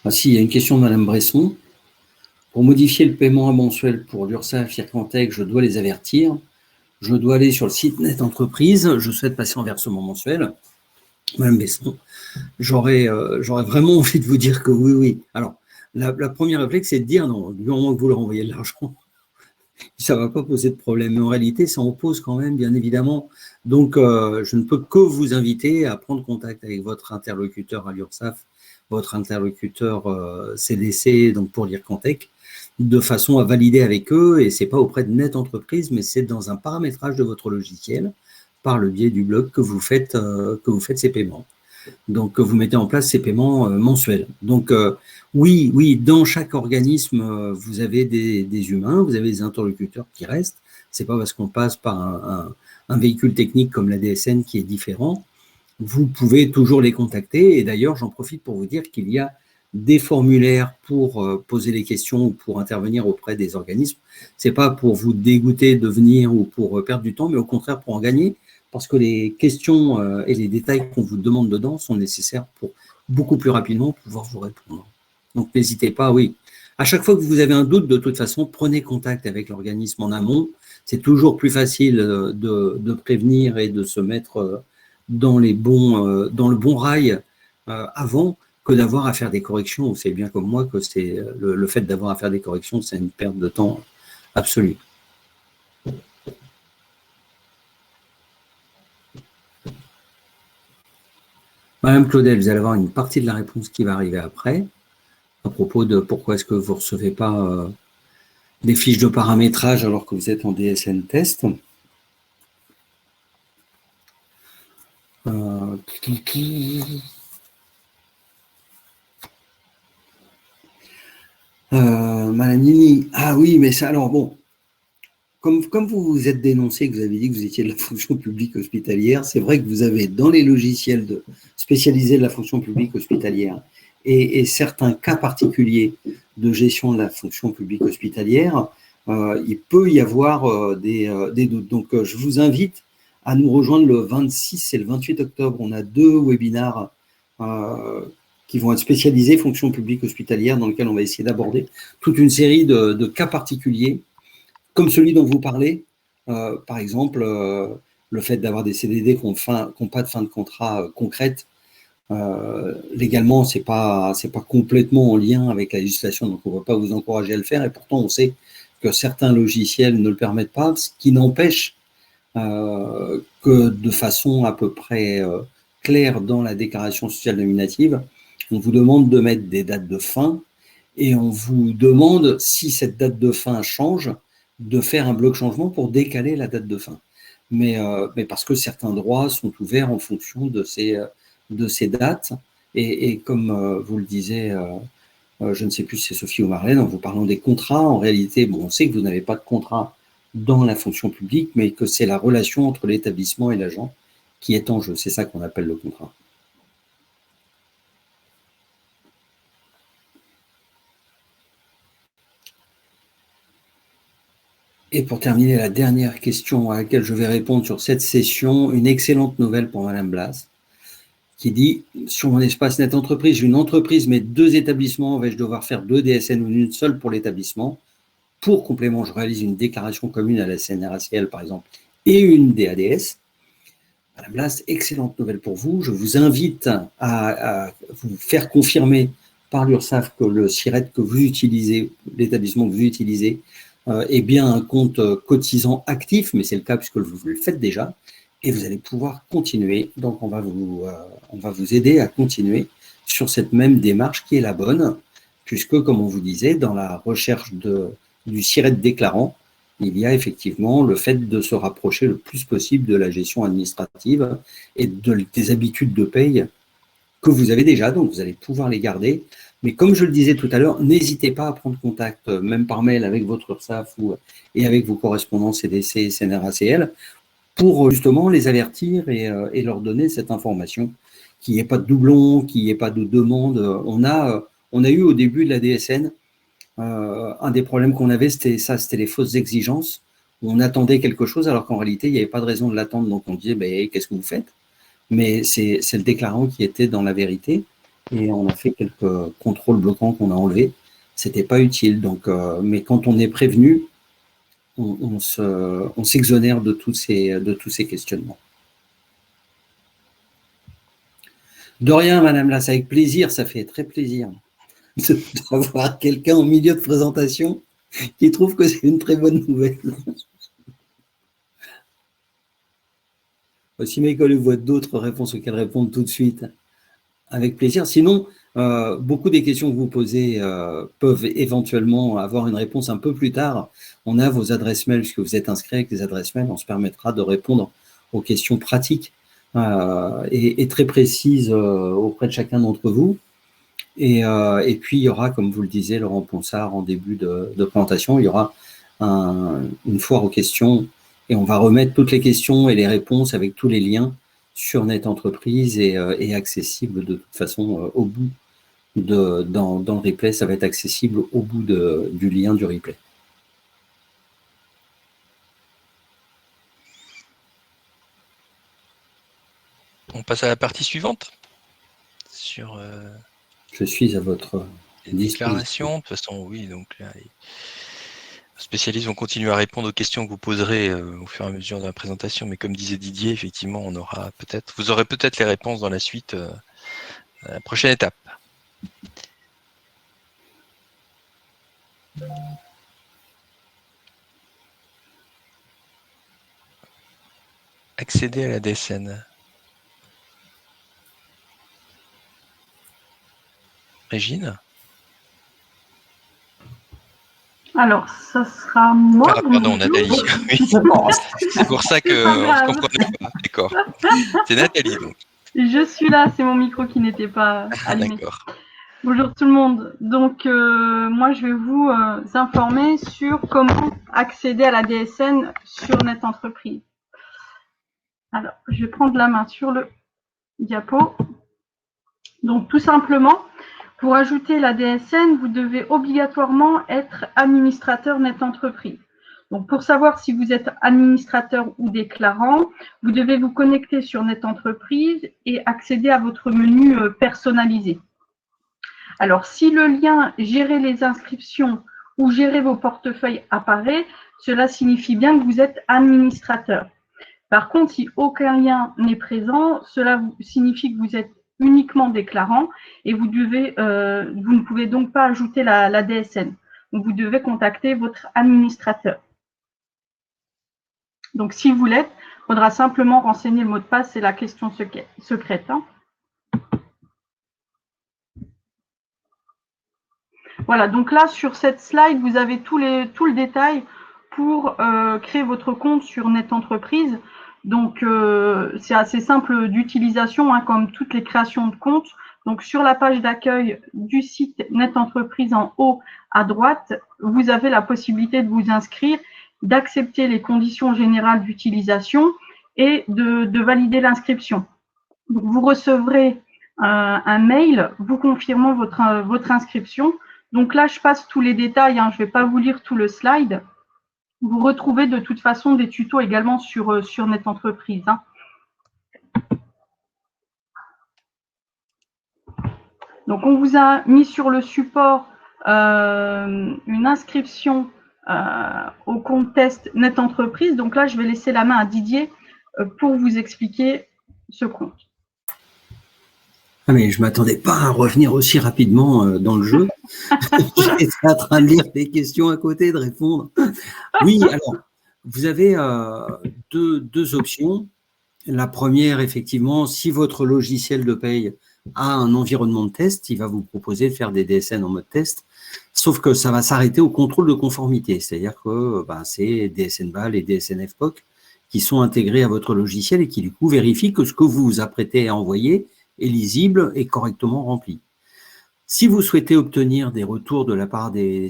Ah, si, il y a une question de Madame Bresson. Pour modifier le paiement mensuel pour l'URSSAF, Ircantec, je dois les avertir. Je dois aller sur le site Net Entreprise. Je souhaite passer en versement mensuel. Madame Besson, j'aurais vraiment envie de vous dire que oui, oui. Alors, la première réflexe, c'est de dire non, du moment que vous leur envoyez de l'argent, ça ne va pas poser de problème. Mais en réalité, ça en pose quand même, bien évidemment. Donc, je ne peux que vous inviter à prendre contact avec votre interlocuteur à l'URSSAF, votre interlocuteur CDC, donc pour l'Ircantec, de façon à valider avec eux, et ce n'est pas auprès de Net Entreprise, mais c'est dans un paramétrage de votre logiciel, par le biais du blog que vous faites ces paiements. Donc, vous mettez en place ces paiements mensuels. Donc, oui, dans chaque organisme, vous avez des humains, vous avez des interlocuteurs qui restent. C'est pas parce qu'on passe par un véhicule technique comme la DSN qui est différent. Vous pouvez toujours les contacter. Et d'ailleurs, j'en profite pour vous dire qu'il y a des formulaires pour poser les questions ou pour intervenir auprès des organismes. C'est pas pour vous dégoûter de venir ou pour perdre du temps, mais au contraire pour en gagner, parce que les questions et les détails qu'on vous demande dedans sont nécessaires pour beaucoup plus rapidement pouvoir vous répondre. Donc, n'hésitez pas, oui. À chaque fois que vous avez un doute, de toute façon, prenez contact avec l'organisme en amont. C'est toujours plus facile de prévenir et de se mettre dans le bon rail avant que d'avoir à faire des corrections. Vous savez bien comme moi que c'est le fait d'avoir à faire des corrections, c'est une perte de temps absolue. Madame Claudel, vous allez avoir une partie de la réponse qui va arriver après, à propos de pourquoi est-ce que vous ne recevez pas des fiches de paramétrage alors que vous êtes en DSN test. Madame Nini, ah oui, mais ça, alors bon, comme vous vous êtes dénoncé, que vous avez dit que vous étiez de la fonction publique hospitalière, c'est vrai que vous avez dans les logiciels spécialisés de la fonction publique hospitalière et certains cas particuliers de gestion de la fonction publique hospitalière, il peut y avoir des doutes. Donc, je vous invite à nous rejoindre le 26 et le 28 octobre. On a 2 webinars qui vont être spécialisés fonction publique hospitalière, dans lesquels on va essayer d'aborder toute une série de cas particuliers, comme celui dont vous parlez, par exemple, le fait d'avoir des CDD qui n'ont pas de fin de contrat concrète. Légalement, c'est pas complètement en lien avec la législation, donc on ne va pas vous encourager à le faire, et pourtant on sait que certains logiciels ne le permettent pas, ce qui n'empêche que de façon à peu près claire dans la déclaration sociale nominative, on vous demande de mettre des dates de fin, et on vous demande, si cette date de fin change, de faire un bloc changement pour décaler la date de fin. Mais parce que certains droits sont ouverts en fonction de ces dates, et comme vous le disiez, je ne sais plus si c'est Sophie ou Marlène, en vous parlant des contrats, en réalité, bon, on sait que vous n'avez pas de contrat dans la fonction publique, mais que c'est la relation entre l'établissement et l'agent qui est en jeu. C'est ça qu'on appelle le contrat. Et pour terminer, la dernière question à laquelle je vais répondre sur cette session, une excellente nouvelle pour Madame Blas, qui dit « Sur mon espace Net Entreprise, j'ai une entreprise, mais 2 établissements, vais-je devoir faire 2 DSN ou une seule pour l'établissement ? Pour complément, je réalise une déclaration commune à la CNRACL, par exemple, et une DADS. » Madame Blas, excellente nouvelle pour vous. Je vous invite à vous faire confirmer par l'URSSAF que le SIRET que vous utilisez, l'établissement que vous utilisez, est bien un compte cotisant actif, mais c'est le cas puisque vous le faites déjà, et vous allez pouvoir continuer. Donc, on va vous aider à continuer sur cette même démarche qui est la bonne, puisque, comme on vous disait, dans la recherche du SIRET déclarant, il y a effectivement le fait de se rapprocher le plus possible de la gestion administrative et des habitudes de paye que vous avez déjà, donc vous allez pouvoir les garder. Mais comme je le disais tout à l'heure, n'hésitez pas à prendre contact, même par mail, avec votre URSSAF et avec vos correspondants CDC et CNRACL, pour justement les avertir et leur donner cette information, qu'il n'y ait pas de doublons, qu'il n'y ait pas de demande. On a eu au début de la DSN, un des problèmes qu'on avait, c'était les fausses exigences. On attendait quelque chose alors qu'en réalité, il n'y avait pas de raison de l'attendre. Donc on disait, ben, qu'est-ce que vous faites? Mais c'est le déclarant qui était dans la vérité. Et on a fait quelques contrôles bloquants qu'on a enlevés. C'était pas utile. Donc, mais quand on est prévenu, on s'exonère de tous ces questionnements. De rien, Madame Lasse, avec plaisir, ça fait très plaisir d'avoir quelqu'un en milieu de présentation qui trouve que c'est une très bonne nouvelle. Si mes collègues voient d'autres réponses auxquelles répondre tout de suite, avec plaisir. Sinon, beaucoup des questions que vous posez peuvent éventuellement avoir une réponse un peu plus tard. On a vos adresses mail, puisque vous êtes inscrit avec les adresses mail, on se permettra de répondre aux questions pratiques et très précises auprès de chacun d'entre vous. Et puis, il y aura, comme vous le disiez, Laurent Ponsard, en début de présentation, il y aura une foire aux questions et on va remettre toutes les questions et les réponses avec tous les liens sur Net Entreprise et accessible de toute façon au bout dans le replay, ça va être accessible au bout du lien du replay. On passe à la partie suivante. Je suis à votre déclaration. De toute façon, oui, donc là, les spécialistes vont continuer à répondre aux questions que vous poserez au fur et à mesure de la présentation, mais comme disait Didier, effectivement, vous aurez peut-être les réponses dans la suite, à la prochaine étape. Accéder à la DSN. Régine? Alors, ça sera moi. Ah, pardon, Nathalie. Oui. C'est pour ça qu'on ne comprenait pas. D'accord. C'est Nathalie, donc. Je suis là, c'est mon micro qui n'était pas allumé. D'accord. Bonjour tout le monde. Donc, moi, je vais vous informer sur comment accéder à la DSN sur Net Entreprise. Alors, je vais prendre la main sur le diapo. Donc, tout simplement, pour ajouter la DSN, vous devez obligatoirement être administrateur Net Entreprise. Donc, pour savoir si vous êtes administrateur ou déclarant, vous devez vous connecter sur Net Entreprise et accéder à votre menu personnalisé. Alors, si le lien « Gérer les inscriptions » ou « Gérer vos portefeuilles » apparaît, cela signifie bien que vous êtes administrateur. Par contre, si aucun lien n'est présent, cela signifie que vous êtes uniquement déclarant et vous ne pouvez donc pas ajouter la DSN. Donc, vous devez contacter votre administrateur. Donc, si vous l'êtes, il faudra simplement renseigner le mot de passe, c'est la question secrète. Voilà, donc là, sur cette slide, vous avez tout le détail pour créer votre compte sur Net Entreprise. Donc, c'est assez simple d'utilisation, comme toutes les créations de comptes. Donc, sur la page d'accueil du site Net Entreprise, en haut à droite, vous avez la possibilité de vous inscrire, d'accepter les conditions générales d'utilisation et de valider l'inscription. Donc, vous recevrez un mail vous confirmant votre inscription. Donc là, je passe tous les détails, je ne vais pas vous lire tout le slide. Vous retrouvez de toute façon des tutos également sur Net Entreprise. Donc, on vous a mis sur le support une inscription au compte test Net Entreprise. Donc là, je vais laisser la main à Didier pour vous expliquer ce compte. Ah mais je ne m'attendais pas à revenir aussi rapidement dans le jeu. J'étais en train de lire les questions à côté, de répondre. Oui, alors, vous avez deux options. La première, effectivement, si votre logiciel de paye a un environnement de test, il va vous proposer de faire des DSN en mode test. sauf que ça va s'arrêter au contrôle de conformité, c'est-à-dire que c'est DSN-BAL et DSN-FPOC qui sont intégrés à votre logiciel et qui du coup vérifient que ce que vous vous apprêtez à envoyer est lisible et correctement rempli. Si vous souhaitez obtenir des retours de la part des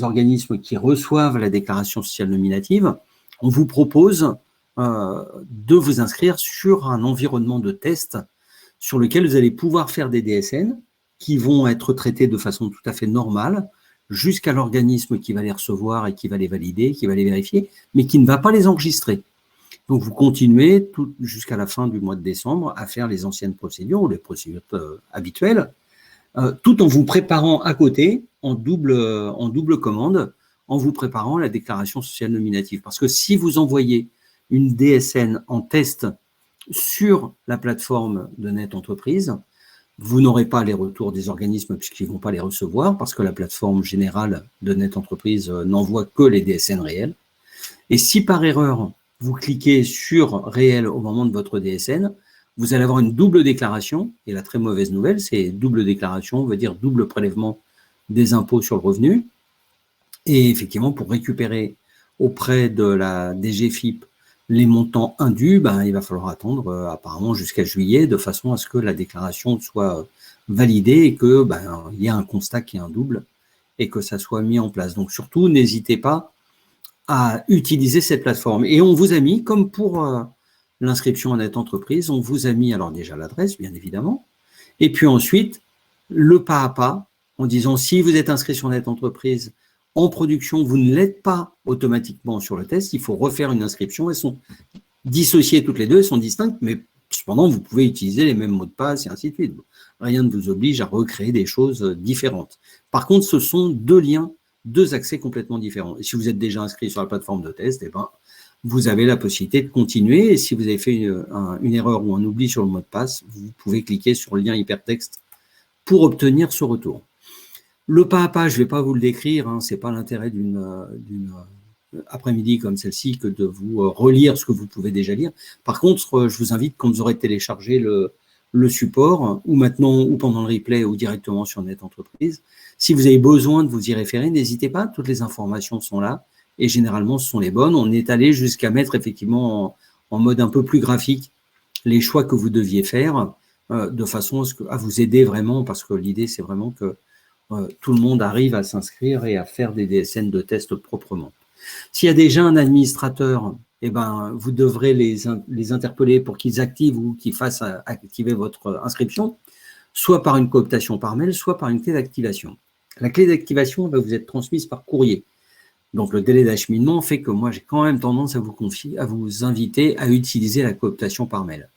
organismes qui reçoivent la déclaration sociale nominative, on vous propose de vous inscrire sur un environnement de test sur lequel vous allez pouvoir faire des DSN qui vont être traités de façon tout à fait normale jusqu'à l'organisme qui va les recevoir et qui va les valider, qui va les vérifier, mais qui ne va pas les enregistrer. Donc, vous continuez jusqu'à la fin du mois de décembre à faire les anciennes procédures ou les procédures habituelles, tout en vous préparant à côté, en double commande, en vous préparant la déclaration sociale nominative. Parce que si vous envoyez une DSN en test sur la plateforme de Net Entreprise, vous n'aurez pas les retours des organismes puisqu'ils ne vont pas les recevoir parce que la plateforme générale de Net Entreprise n'envoie que les DSN réels. Et si par erreur, vous cliquez sur réel au moment de votre DSN, vous allez avoir une double déclaration. Et la très mauvaise nouvelle, c'est double déclaration, veut dire double prélèvement des impôts sur le revenu. Et effectivement, pour récupérer auprès de la DGFiP les montants indus, il va falloir attendre apparemment jusqu'à juillet de façon à ce que la déclaration soit validée et que il y a un constat qui est un double et que ça soit mis en place. Donc surtout, n'hésitez pas à utiliser cette plateforme. Et on vous a mis, comme pour l'inscription en Net Entreprise, on vous a mis alors déjà l'adresse, bien évidemment, et puis ensuite le pas à pas en disant si vous êtes inscrit sur Net Entreprise en production, vous ne l'êtes pas automatiquement sur le test, il faut refaire une inscription. Elles sont dissociées toutes les deux, elles sont distinctes, mais cependant, vous pouvez utiliser les mêmes mots de passe et ainsi de suite. Rien ne vous oblige à recréer des choses différentes. Par contre, ce sont deux liens, deux accès complètement différents. Et si vous êtes déjà inscrit sur la plateforme de test, vous avez la possibilité de continuer. Et si vous avez fait une erreur ou un oubli sur le mot de passe, vous pouvez cliquer sur le lien hypertexte pour obtenir ce retour. Le pas à pas, je ne vais pas vous le décrire, ce n'est pas l'intérêt d'une après-midi comme celle-ci que de vous relire ce que vous pouvez déjà lire. Par contre, je vous invite, quand vous aurez téléchargé le support, ou maintenant, ou pendant le replay, ou directement sur Net Entreprise, si vous avez besoin de vous y référer, n'hésitez pas, toutes les informations sont là, et généralement, ce sont les bonnes. On est allé jusqu'à mettre effectivement en mode un peu plus graphique les choix que vous deviez faire, de façon à vous aider vraiment, parce que l'idée, c'est vraiment que tout le monde arrive à s'inscrire et à faire des DSN de test proprement. S'il y a déjà un administrateur, vous devrez les interpeller pour qu'ils activent ou qu'ils fassent activer votre inscription, soit par une cooptation par mail, soit par une clé d'activation. La clé d'activation va vous être transmise par courrier. Donc, le délai d'acheminement fait que moi, j'ai quand même tendance à vous inviter à utiliser la cooptation par mail.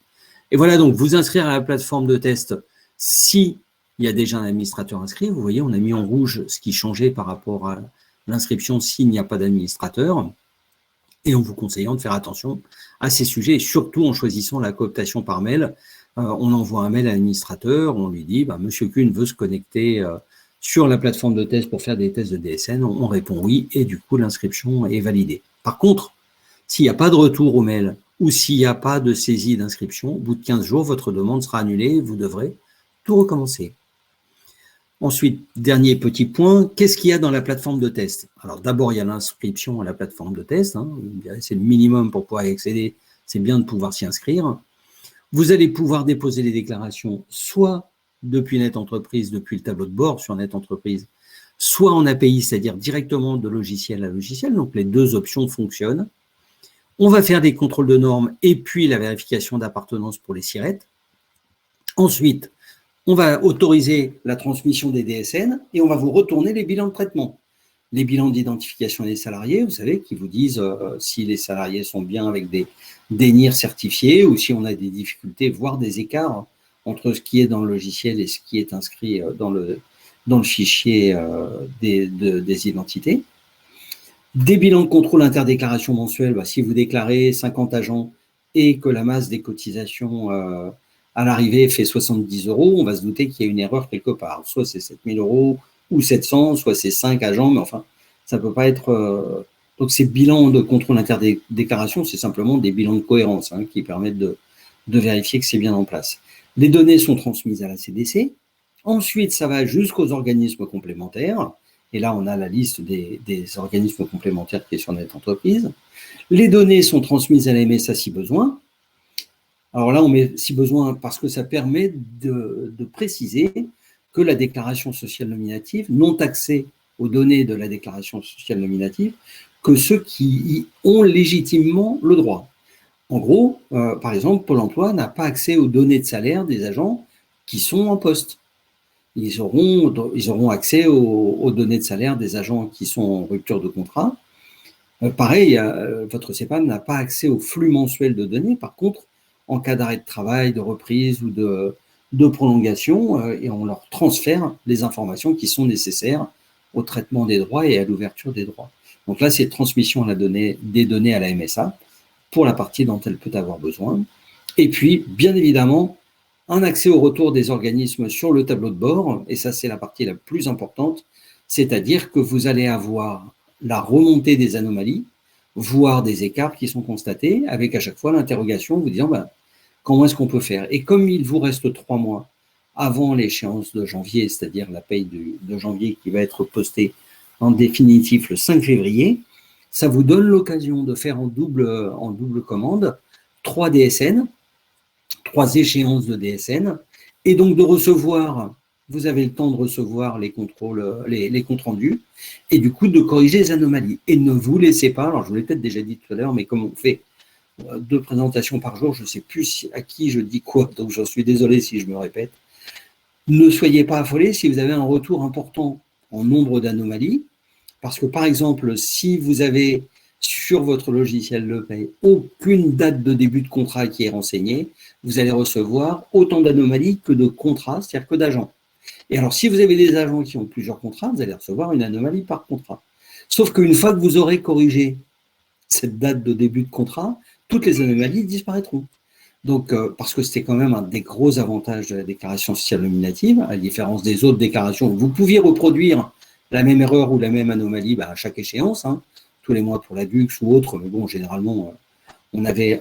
Et voilà, donc, vous inscrire à la plateforme de test si il y a déjà un administrateur inscrit. Vous voyez, on a mis en rouge ce qui changeait par rapport à l'inscription s'il n'y a pas d'administrateur. Et en vous conseillant de faire attention à ces sujets, et surtout en choisissant la cooptation par mail. On envoie un mail à l'administrateur, on lui dit Monsieur Kuhn veut se connecter sur la plateforme de test pour faire des tests de DSN. On répond oui, et du coup, l'inscription est validée. Par contre, s'il n'y a pas de retour au mail ou s'il n'y a pas de saisie d'inscription, au bout de 15 jours, votre demande sera annulée et vous devrez tout recommencer. Ensuite, dernier petit point, qu'est-ce qu'il y a dans la plateforme de test? Alors d'abord, il y a l'inscription à la plateforme de test, c'est le minimum pour pouvoir y accéder, c'est bien de pouvoir s'y inscrire. Vous allez pouvoir déposer les déclarations soit depuis Net Entreprise, depuis le tableau de bord sur Net Entreprise, soit en API, c'est-à-dire directement de logiciel à logiciel, donc les deux options fonctionnent. On va faire des contrôles de normes et puis la vérification d'appartenance pour les SIRET. Ensuite, on va autoriser la transmission des DSN et on va vous retourner les bilans de traitement. Les bilans d'identification des salariés, vous savez, qui vous disent si les salariés sont bien avec des NIR certifiés ou si on a des difficultés, voire des écarts entre ce qui est dans le logiciel et ce qui est inscrit dans le fichier des identités. Des bilans de contrôle interdéclaration mensuelle, si vous déclarez 50 agents et que la masse des cotisations à l'arrivée fait 70 €, on va se douter qu'il y a une erreur quelque part. Soit c'est 7 000 € ou 700, soit c'est 5 agents, mais enfin, ça ne peut pas être… Donc, ces bilans de contrôle interdéclaration, c'est simplement des bilans de cohérence qui permettent de vérifier que c'est bien en place. Les données sont transmises à la CDC. Ensuite, ça va jusqu'aux organismes complémentaires. Et là, on a la liste des organismes complémentaires qui est sur Net Entreprise. Les données sont transmises à la MSA si besoin. Alors là, on met si besoin parce que ça permet de préciser que la déclaration sociale nominative n'ont accès aux données de la déclaration sociale nominative que ceux qui y ont légitimement le droit. En gros, par exemple, Pôle emploi n'a pas accès aux données de salaire des agents qui sont en poste. Ils auront accès aux données de salaire des agents qui sont en rupture de contrat. Pareil, votre CEPAM n'a pas accès au flux mensuel de données. Par contre, en cas d'arrêt de travail, de reprise ou de prolongation, et on leur transfère les informations qui sont nécessaires au traitement des droits et à l'ouverture des droits. Donc là, c'est transmission des données à la MSA pour la partie dont elle peut avoir besoin. Et puis, bien évidemment, un accès au retour des organismes sur le tableau de bord, et ça, c'est la partie la plus importante, c'est-à-dire que vous allez avoir la remontée des anomalies, voire des écarts qui sont constatés, avec à chaque fois l'interrogation, vous disant comment est-ce qu'on peut faire. Et comme il vous reste 3 mois avant l'échéance de janvier, c'est-à-dire la paye de janvier qui va être postée en définitif le 5 février, ça vous donne l'occasion de faire en double commande 3 DSN, 3 échéances de DSN, et donc de recevoir, vous avez le temps de recevoir les contrôles, les comptes rendus, et du coup de corriger les anomalies. Et ne vous laissez pas, alors je vous l'ai peut-être déjà dit tout à l'heure, mais comme on fait 2 présentations par jour, je ne sais plus à qui je dis quoi, donc j'en suis désolé si je me répète. Ne soyez pas affolés si vous avez un retour important en nombre d'anomalies, parce que par exemple, si vous avez sur votre logiciel Le Paye aucune date de début de contrat qui est renseignée, vous allez recevoir autant d'anomalies que de contrats, c'est-à-dire que d'agents. Et alors, si vous avez des agents qui ont plusieurs contrats, vous allez recevoir une anomalie par contrat. Sauf qu'une fois que vous aurez corrigé cette date de début de contrat, toutes les anomalies disparaîtront. Donc, parce que c'était quand même un des gros avantages de la déclaration sociale nominative, à la différence des autres déclarations, vous pouviez reproduire la même erreur ou la même anomalie à chaque échéance, tous les mois pour la DUX ou autre, mais bon, généralement, on avait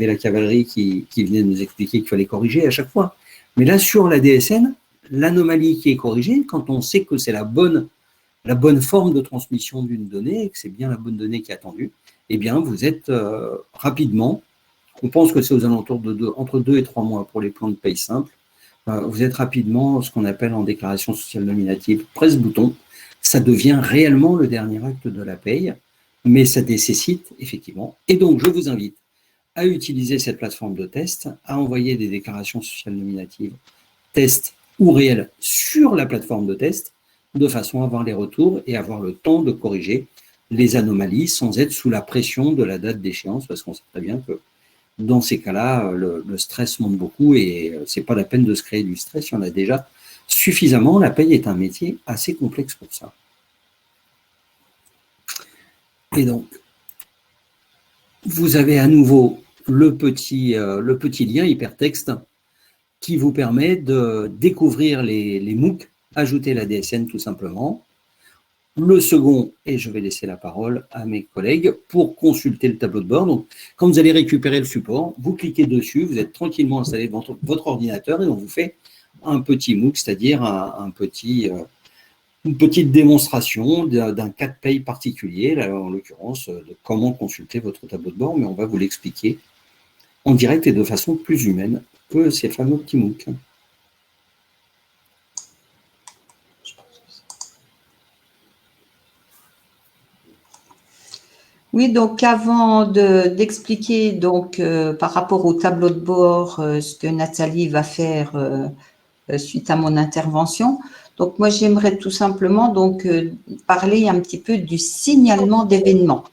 la cavalerie qui venait nous expliquer qu'il fallait corriger à chaque fois. Mais là, sur la DSN, l'anomalie qui est corrigée, quand on sait que c'est la bonne forme de transmission d'une donnée, et que c'est bien la bonne donnée qui est attendue, eh bien, vous êtes rapidement, on pense que c'est aux alentours entre 2 et 3 mois pour les plans de paye simples, vous êtes rapidement ce qu'on appelle en déclaration sociale nominative presse-bouton. Ça devient réellement le dernier acte de la paye, mais ça nécessite effectivement. Et donc, je vous invite à utiliser cette plateforme de test, à envoyer des déclarations sociales nominatives, test ou réelles sur la plateforme de test, de façon à avoir les retours et avoir le temps de corriger les anomalies sans être sous la pression de la date d'échéance, parce qu'on sait très bien que dans ces cas-là, le stress monte beaucoup et c'est pas la peine de se créer du stress, il y en a déjà suffisamment. La paye est un métier assez complexe pour ça. Et donc, vous avez à nouveau le petit lien hypertexte qui vous permet de découvrir les MOOC, ajouter la DSN tout simplement. Le second, et je vais laisser la parole à mes collègues pour consulter le tableau de bord. Donc, quand vous allez récupérer le support, vous cliquez dessus, vous êtes tranquillement installé devant votre ordinateur et on vous fait un petit MOOC, c'est-à-dire une petite démonstration d'un cas de paye particulier, là, en l'occurrence, de comment consulter votre tableau de bord, mais on va vous l'expliquer en direct et de façon plus humaine que ces fameux petits MOOC. Oui, donc avant d'expliquer par rapport au tableau de bord ce que Nathalie va faire suite à mon intervention, donc moi j'aimerais tout simplement parler un petit peu du signalement d'événements.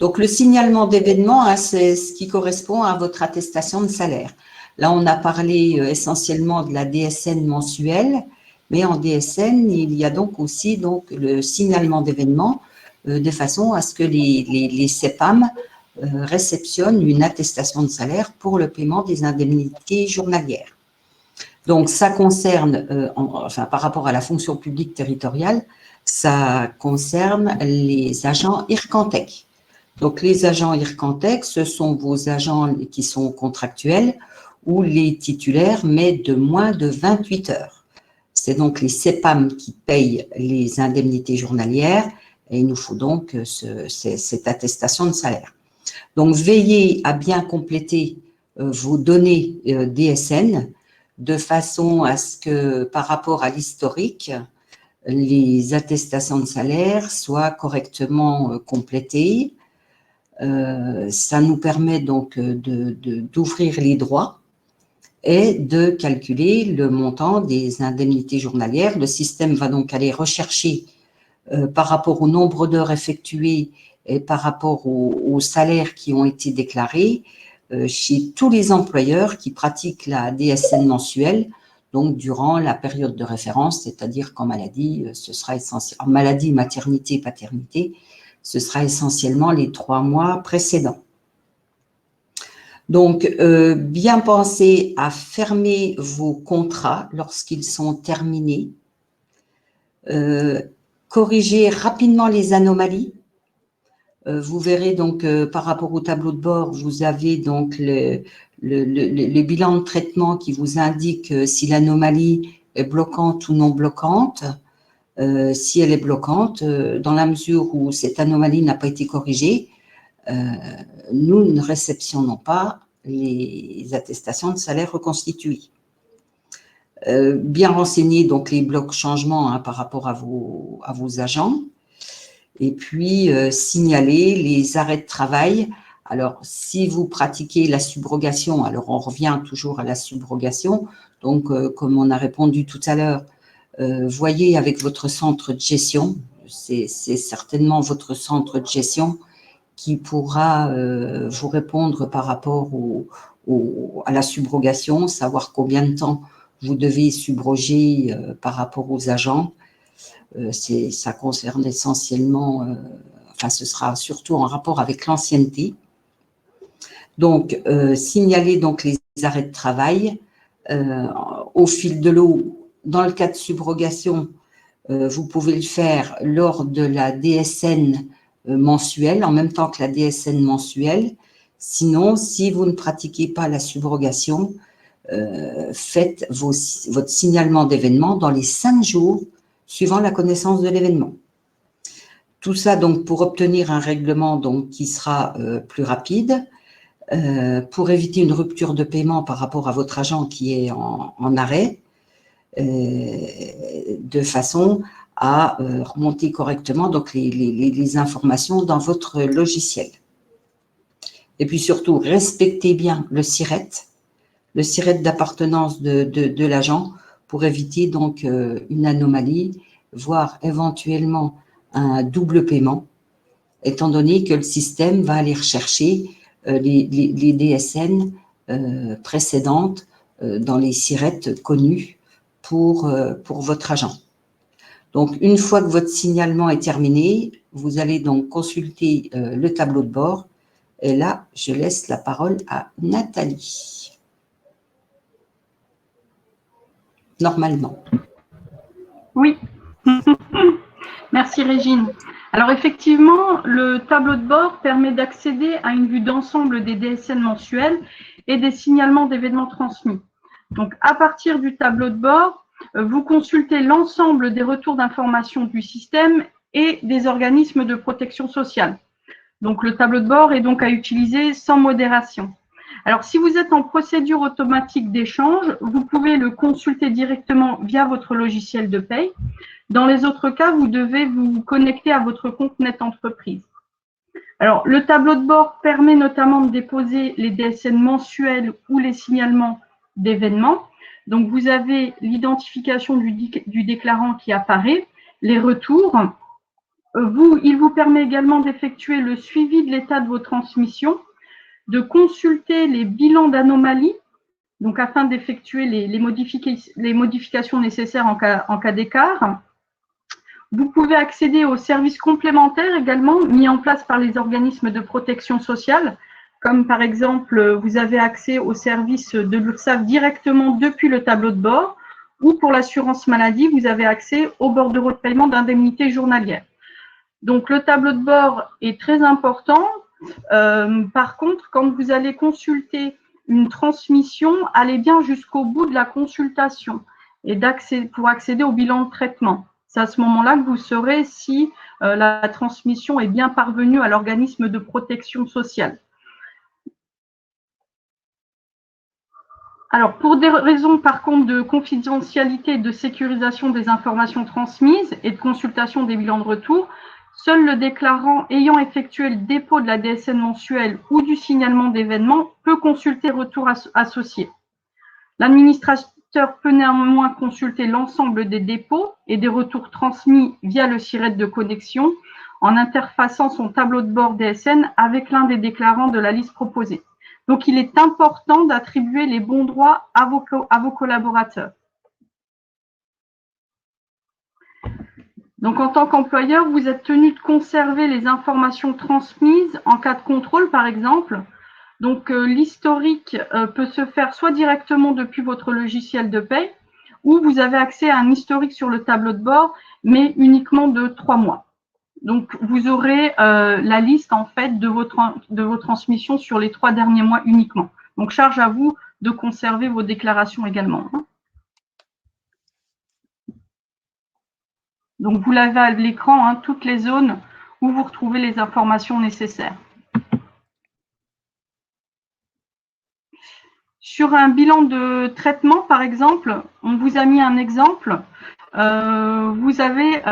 Donc le signalement d'événements, c'est ce qui correspond à votre attestation de salaire. Là on a parlé essentiellement de la DSN mensuelle, mais en DSN il y a donc aussi le signalement d'événements, de façon à ce que les CEPAM réceptionnent une attestation de salaire pour le paiement des indemnités journalières. Donc, ça concerne, par rapport à la fonction publique territoriale, ça concerne les agents IRCANTEC. Donc, les agents IRCANTEC, ce sont vos agents qui sont contractuels ou les titulaires, mais de moins de 28 heures. C'est donc les CEPAM qui payent les indemnités journalières et il nous faut donc cette attestation de salaire. Donc, veillez à bien compléter vos données DSN de façon à ce que, par rapport à l'historique, les attestations de salaire soient correctement complétées. Ça nous permet donc d'ouvrir les droits et de calculer le montant des indemnités journalières. Le système va donc aller rechercher par rapport au nombre d'heures effectuées et par rapport aux salaires qui ont été déclarés chez tous les employeurs qui pratiquent la DSN mensuelle, donc durant la période de référence, c'est-à-dire qu'en maladie, ce sera essentiel, en maladie, maternité, paternité, ce sera essentiellement les 3 mois précédents. Donc, bien penser à fermer vos contrats lorsqu'ils sont terminés, corriger rapidement les anomalies. Vous verrez donc par rapport au tableau de bord, vous avez donc le bilan de traitement qui vous indique si l'anomalie est bloquante ou non bloquante. Si elle est bloquante, dans la mesure où cette anomalie n'a pas été corrigée, nous ne réceptionnons pas les attestations de salaire reconstituées. Bien renseigner donc les blocs changements par rapport à vos agents. Et puis, signaler les arrêts de travail. Alors, si vous pratiquez la subrogation, alors on revient toujours à la subrogation. Donc, comme on a répondu tout à l'heure, voyez avec votre centre de gestion. C'est certainement votre centre de gestion qui pourra vous répondre par rapport à la subrogation, savoir combien de temps vous devez subroger par rapport aux agents. Ça concerne essentiellement, enfin ce sera surtout en rapport avec l'ancienneté. Donc, signaler donc les arrêts de travail au fil de l'eau. Dans le cas de subrogation, vous pouvez le faire lors de la DSN mensuelle, en même temps que la DSN mensuelle. Sinon, si vous ne pratiquez pas la subrogation, faites votre signalement d'événement dans les 5 jours suivant la connaissance de l'événement. Tout ça donc pour obtenir un règlement donc qui sera plus rapide, pour éviter une rupture de paiement par rapport à votre agent qui est en arrêt, de façon à remonter correctement donc les informations dans votre logiciel. Et puis surtout, respectez bien le SIRET d'appartenance de l'agent, pour éviter donc une anomalie, voire éventuellement un double paiement, étant donné que le système va aller rechercher les DSN précédentes dans les SIRET connus pour votre agent. Donc, une fois que votre signalement est terminé, vous allez donc consulter le tableau de bord. Et là, je laisse la parole à Nathalie. Normalement. Oui. Merci Régine. Alors effectivement, le tableau de bord permet d'accéder à une vue d'ensemble des DSN mensuels et des signalements d'événements transmis. Donc à partir du tableau de bord, vous consultez l'ensemble des retours d'information du système et des organismes de protection sociale. Donc le tableau de bord est donc à utiliser sans modération. Alors, si vous êtes en procédure automatique d'échange, vous pouvez le consulter directement via votre logiciel de paye. Dans les autres cas, vous devez vous connecter à votre compte Net Entreprise. Alors, le tableau de bord permet notamment de déposer les DSN mensuels ou les signalements d'événements. Donc, vous avez l'identification du déclarant qui apparaît, les retours. Il vous permet également d'effectuer le suivi de l'état de vos transmissions, de consulter les bilans d'anomalies, donc afin d'effectuer les modifications nécessaires en cas d'écart. Vous pouvez accéder aux services complémentaires également mis en place par les organismes de protection sociale, comme par exemple, vous avez accès aux services de l'URSSAF directement depuis le tableau de bord, ou pour l'assurance maladie, vous avez accès aux bordereaux de paiement d'indemnités journalières. Donc, le tableau de bord est très important. Par contre, quand vous allez consulter une transmission, allez bien jusqu'au bout de la consultation. et pour accéder au bilan de traitement. C'est à ce moment-là que vous saurez si la transmission est bien parvenue à l'organisme de protection sociale. Alors, pour des raisons, par contre, de confidentialité et de sécurisation des informations transmises et de consultation des bilans de retour, seul le déclarant ayant effectué le dépôt de la DSN mensuelle ou du signalement d'événement peut consulter le retour associé. L'administrateur peut néanmoins consulter l'ensemble des dépôts et des retours transmis via le SIRET de connexion en interfaçant son tableau de bord DSN avec l'un des déclarants de la liste proposée. Donc, il est important d'attribuer les bons droits à vos collaborateurs. Donc, en tant qu'employeur, vous êtes tenu de conserver les informations transmises en cas de contrôle, par exemple. Donc, l'historique peut se faire soit directement depuis votre logiciel de paie, ou vous avez accès à un historique sur le tableau de bord, mais uniquement de 3 mois. Donc, vous aurez la liste en fait de vos transmissions sur les 3 derniers mois uniquement. Donc, charge à vous de conserver vos déclarations également. Donc, vous l'avez à l'écran, toutes les zones où vous retrouvez les informations nécessaires. Sur un bilan de traitement, par exemple, on vous a mis un exemple. Vous avez,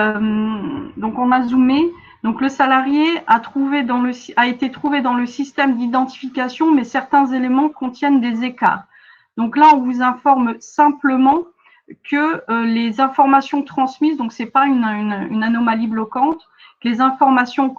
donc on a zoomé. Donc, le salarié a été trouvé dans le système d'identification, mais certains éléments contiennent des écarts. Donc là, on vous informe simplement que les informations transmises, donc c'est pas une anomalie bloquante, que les informations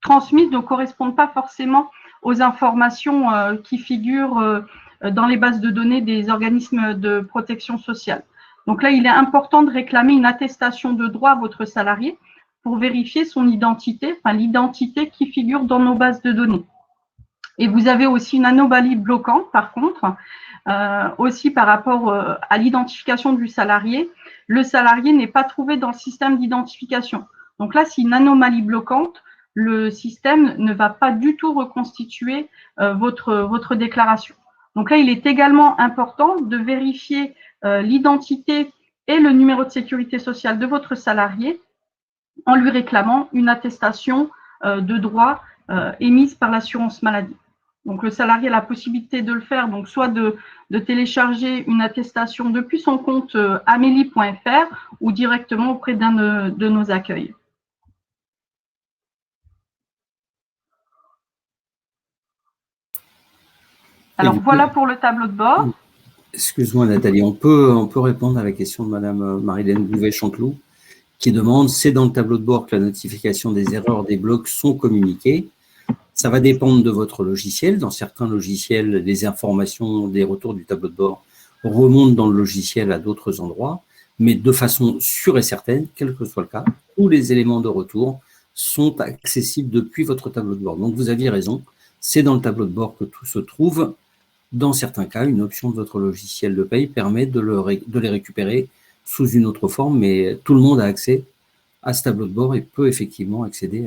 transmises ne correspondent pas forcément aux informations qui figurent dans les bases de données des organismes de protection sociale. Donc là, il est important de réclamer une attestation de droit à votre salarié pour vérifier son identité, enfin l'identité qui figure dans nos bases de données. Et vous avez aussi une anomalie bloquante, par contre, aussi par rapport à l'identification du salarié. Le salarié n'est pas trouvé dans le système d'identification. Donc là, c'est une anomalie bloquante. Le système ne va pas du tout reconstituer votre déclaration. Donc là, il est également important de vérifier l'identité et le numéro de sécurité sociale de votre salarié en lui réclamant une attestation de droit émise par l'assurance maladie. Donc, le salarié a la possibilité de le faire, donc soit de télécharger une attestation depuis son compte amélie.fr ou directement auprès d'un de nos accueils. Alors, voilà pour le tableau de bord. Excuse-moi Nathalie, on peut répondre à la question de Madame Marilène Bouvet-Chanteloup qui demande, c'est dans le tableau de bord que la notification des erreurs des blocs sont communiquées. Ça va dépendre de votre logiciel. Dans certains logiciels, les informations des retours du tableau de bord remontent dans le logiciel à d'autres endroits, mais de façon sûre et certaine, quel que soit le cas, tous les éléments de retour sont accessibles depuis votre tableau de bord. Donc vous aviez raison, c'est dans le tableau de bord que tout se trouve. Dans certains cas, une option de votre logiciel de paye permet de les récupérer sous une autre forme, mais tout le monde a accès à ce tableau de bord et peut effectivement accéder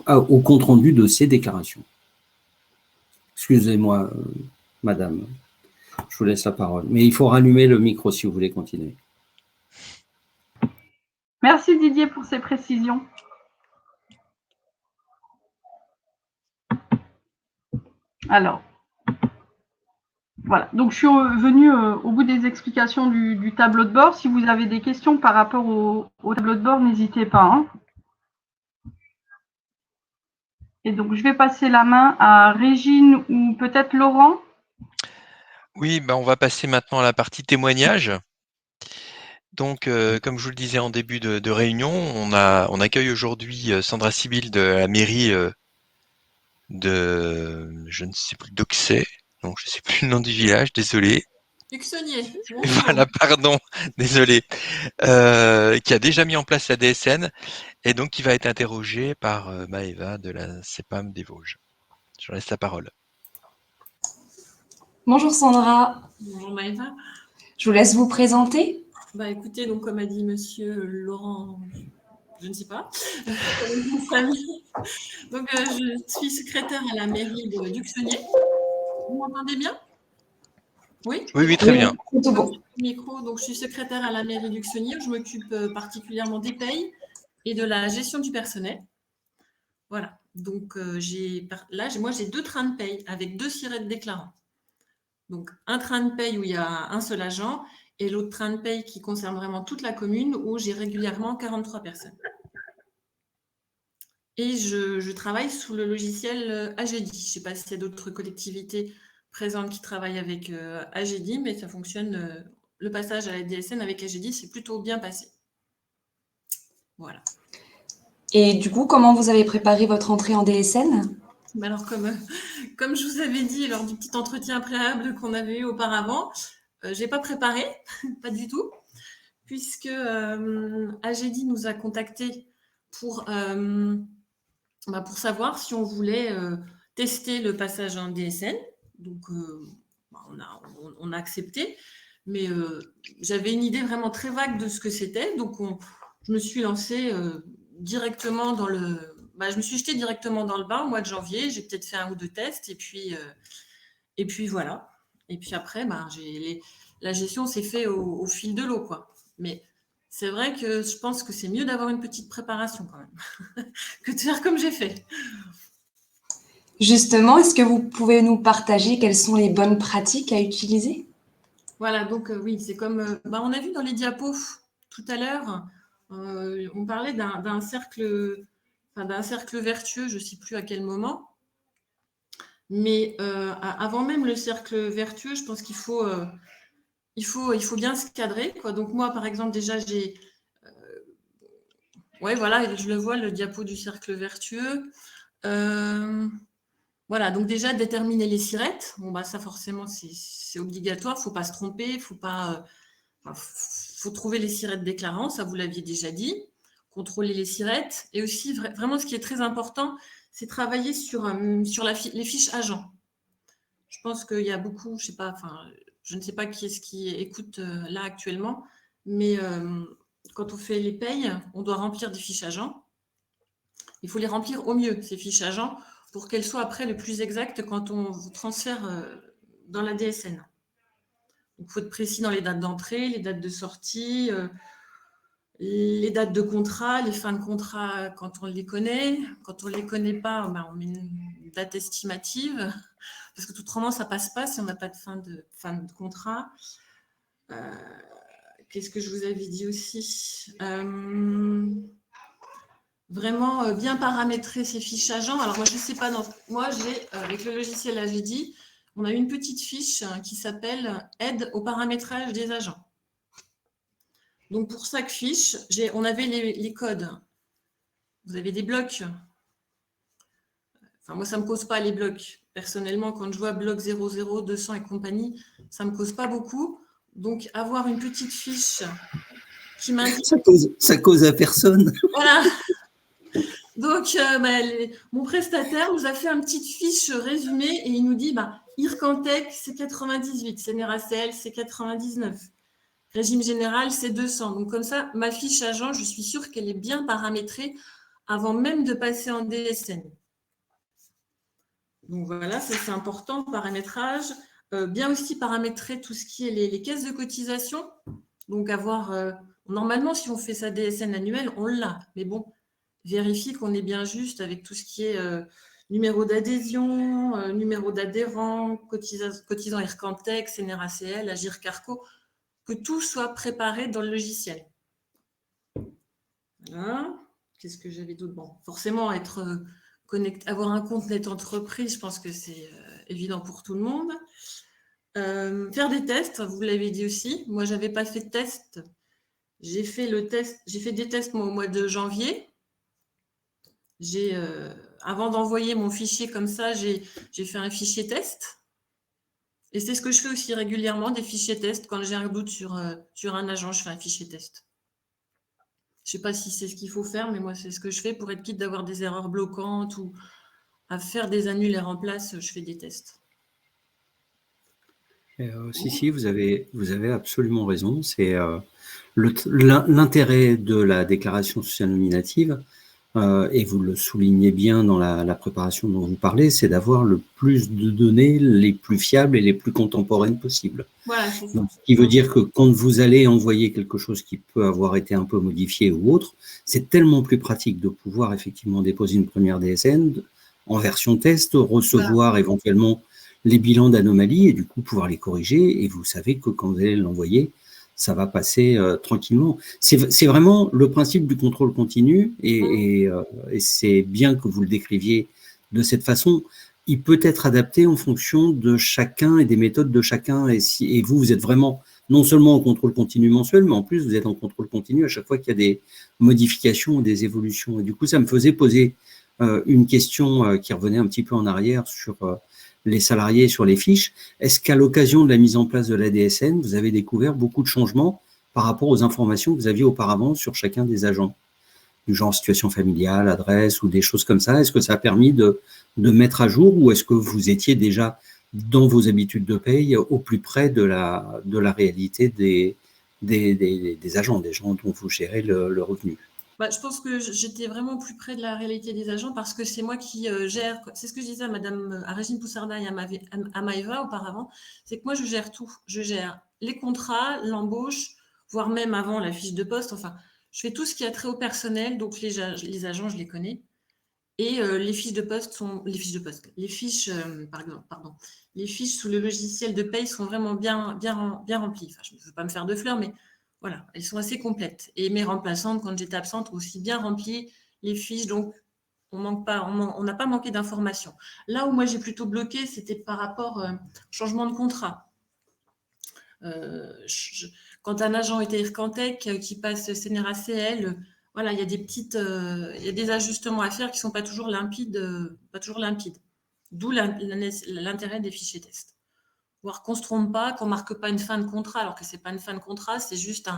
au compte-rendu de ces déclarations. Excusez-moi, madame, je vous laisse la parole. Mais il faut rallumer le micro si vous voulez continuer. Merci Didier pour ces précisions. Alors, voilà, donc je suis venue au bout des explications du tableau de bord. Si vous avez des questions par rapport au tableau de bord, n'hésitez pas. Et donc, je vais passer la main à Régine ou peut-être Laurent. Oui, on va passer maintenant à la partie témoignage. Donc, comme je vous le disais en début de réunion, on accueille aujourd'hui Sandra Sibyl de la mairie de, je ne sais plus, d'Auxey. Donc, je ne sais plus le nom du village, désolé. Uxonnier. Voilà, pardon, désolé. Qui a déjà mis en place la DSN et donc qui va être interrogée par Maëva de la CEPAM des Vosges. Je laisse la parole. Bonjour Sandra. Bonjour Maëva. Je vous laisse vous présenter. Écoutez, donc comme a dit monsieur Laurent, je ne sais pas, donc je suis secrétaire à la mairie d'Uxonnier. Vous m'entendez bien ? Oui, Oui, très bien. C'est tout bon. micro. Donc, je suis secrétaire à la mairie d'Uxonnier. Je m'occupe particulièrement des payes et de la gestion du personnel. Voilà. Donc, moi, j'ai 2 trains de paye avec 2 sirettes déclarants. Donc, un train de paye où il y a un seul agent et l'autre train de paye qui concerne vraiment toute la commune où j'ai régulièrement 43 personnes. Et je travaille sous le logiciel Agedi. Je ne sais pas s'il y a d'autres collectivités présentes qui travaillent avec Agedi, mais ça fonctionne. Le passage à la DSN avec Agedi, c'est plutôt bien passé. Voilà. Et du coup, comment vous avez préparé votre entrée en DSN? Mais alors, comme je vous avais dit lors du petit entretien préalable qu'on avait eu auparavant, je n'ai pas préparé, pas du tout, puisque Agedi nous a contactés pour savoir si on voulait tester le passage en DSN. Donc, on a accepté, mais j'avais une idée vraiment très vague de ce que c'était. Donc, je me suis lancée directement je me suis jetée directement dans le bain au mois de janvier. J'ai peut-être fait 1 ou 2 tests et puis voilà. Et puis après, la gestion s'est fait au fil de l'eau, quoi. Mais c'est vrai que je pense que c'est mieux d'avoir une petite préparation quand même que de faire comme j'ai fait. Justement, est-ce que vous pouvez nous partager quelles sont les bonnes pratiques à utiliser? Voilà, donc oui, c'est comme on a vu dans les diapos tout à l'heure, on parlait d'un cercle vertueux, je ne sais plus à quel moment, mais avant même le cercle vertueux, je pense qu'il faut bien se cadrer, quoi. Donc moi, par exemple, déjà, ouais, voilà, je le vois, le diapo du cercle vertueux. Voilà, donc déjà, déterminer les sirettes. Bon, ça, forcément, c'est obligatoire. Il ne faut pas se tromper. Il faut pas... faut trouver les sirettes déclarants, ça, vous l'aviez déjà dit. Contrôler les sirettes. Et aussi, vraiment, ce qui est très important, c'est travailler sur les fiches agents. Je pense qu'il y a beaucoup, je ne sais pas qui est-ce qui écoute là actuellement, mais quand on fait les payes, on doit remplir des fiches agents. Il faut les remplir au mieux, ces fiches agents, pour qu'elles soient après le plus exactes quand on vous transfère dans la DSN. Il faut être précis dans les dates d'entrée, les dates de sortie, les dates de contrat, les fins de contrat quand on les connaît. Quand on ne les connaît pas, on met une date estimative, parce que autrement, ça ne passe pas si on n'a pas de fin de contrat. Qu'est-ce que je vous avais dit aussi vraiment bien paramétrer ces fiches agents. Alors moi, je ne sais pas, moi j'ai, avec le logiciel Agedi, on a une petite fiche qui s'appelle « Aide au paramétrage des agents ». Donc pour chaque fiche, on avait les codes. Vous avez des blocs. Enfin, moi, ça ne me cause pas les blocs. Personnellement, quand je vois bloc 00, 200 et compagnie, ça ne me cause pas beaucoup. Donc avoir une petite fiche qui m'indique… Ça cause à personne. Voilà. Donc, mon prestataire nous a fait une petite fiche résumée et il nous dit Ircantec, c'est 98, CNRACL, c'est 99, régime général, c'est 200. Donc, comme ça, ma fiche agent, je suis sûre qu'elle est bien paramétrée avant même de passer en DSN. Donc, voilà, ça c'est important, paramétrage. Bien aussi paramétrer tout ce qui est les caisses de cotisation. Donc, normalement, si on fait sa DSN annuelle, on l'a. Mais bon, vérifier qu'on est bien juste avec tout ce qui est numéro d'adhésion, numéro d'adhérent, cotisant Ircantec, CNRACL, Agir Carco, que tout soit préparé dans le logiciel. Voilà. Qu'est-ce que j'avais d'autre ? Bon, forcément, être connecté, avoir un compte net entreprise, je pense que c'est évident pour tout le monde. Faire des tests, vous l'avez dit aussi. Moi, je n'avais pas fait de test. J'ai fait des tests au mois de janvier. Avant d'envoyer mon fichier comme ça, j'ai fait un fichier test. Et c'est ce que je fais aussi régulièrement, des fichiers test. Quand j'ai un doute sur un agent, je fais un fichier test. Je ne sais pas si c'est ce qu'il faut faire, mais moi, c'est ce que je fais pour être quitte d'avoir des erreurs bloquantes ou à faire des annuls et remplaces, je fais des tests. Si, vous avez absolument raison. C'est l'intérêt de la déclaration sociale nominative, et vous le soulignez bien dans la préparation dont vous parlez, c'est d'avoir le plus de données les plus fiables et les plus contemporaines possibles. Voilà, c'est ça. Donc, ce qui veut dire que quand vous allez envoyer quelque chose qui peut avoir été un peu modifié ou autre, c'est tellement plus pratique de pouvoir effectivement déposer une première DSN en version test, recevoir éventuellement les bilans d'anomalies et du coup pouvoir les corriger. Et vous savez que quand vous allez l'envoyer, ça va passer tranquillement. C'est vraiment le principe du contrôle continu et c'est bien que vous le décriviez de cette façon. Il peut être adapté en fonction de chacun et des méthodes de chacun. Et vous êtes vraiment non seulement en contrôle continu mensuel, mais en plus vous êtes en contrôle continu à chaque fois qu'il y a des modifications ou des évolutions. Et du coup, ça me faisait poser une question qui revenait un petit peu en arrière sur les salariés sur les fiches. Est-ce qu'à l'occasion de la mise en place de la DSN, vous avez découvert beaucoup de changements par rapport aux informations que vous aviez auparavant sur chacun des agents, du genre situation familiale, adresse ou des choses comme ça? Est-ce que ça a permis de mettre à jour ou est-ce que vous étiez déjà dans vos habitudes de paye au plus près de la réalité des agents, des gens dont vous gérez le revenu? Je pense que j'étais vraiment plus près de la réalité des agents parce que c'est moi qui gère, c'est ce que je disais à Régine Poussarda et à Maëva auparavant, c'est que moi je gère tout. Je gère les contrats, l'embauche, voire même avant la fiche de poste. Enfin, je fais tout ce qui a trait au personnel, donc les agents, je les connais. Et les fiches de poste les fiches sous le logiciel de paye sont vraiment bien remplies. Enfin, je ne veux pas me faire de fleurs, mais voilà, elles sont assez complètes. Et mes remplaçantes, quand j'étais absente, ont aussi bien rempli les fiches, donc on n'a pas manqué d'informations. Là où moi j'ai plutôt bloqué, c'était par rapport au changement de contrat. Quand un agent était Ircantec qui passe CNRACL, voilà, il y a des ajustements à faire qui ne sont pas toujours limpides. D'où l'intérêt des fichiers tests. Voir qu'on ne se trompe pas, qu'on ne marque pas une fin de contrat, alors que ce n'est pas une fin de contrat, c'est juste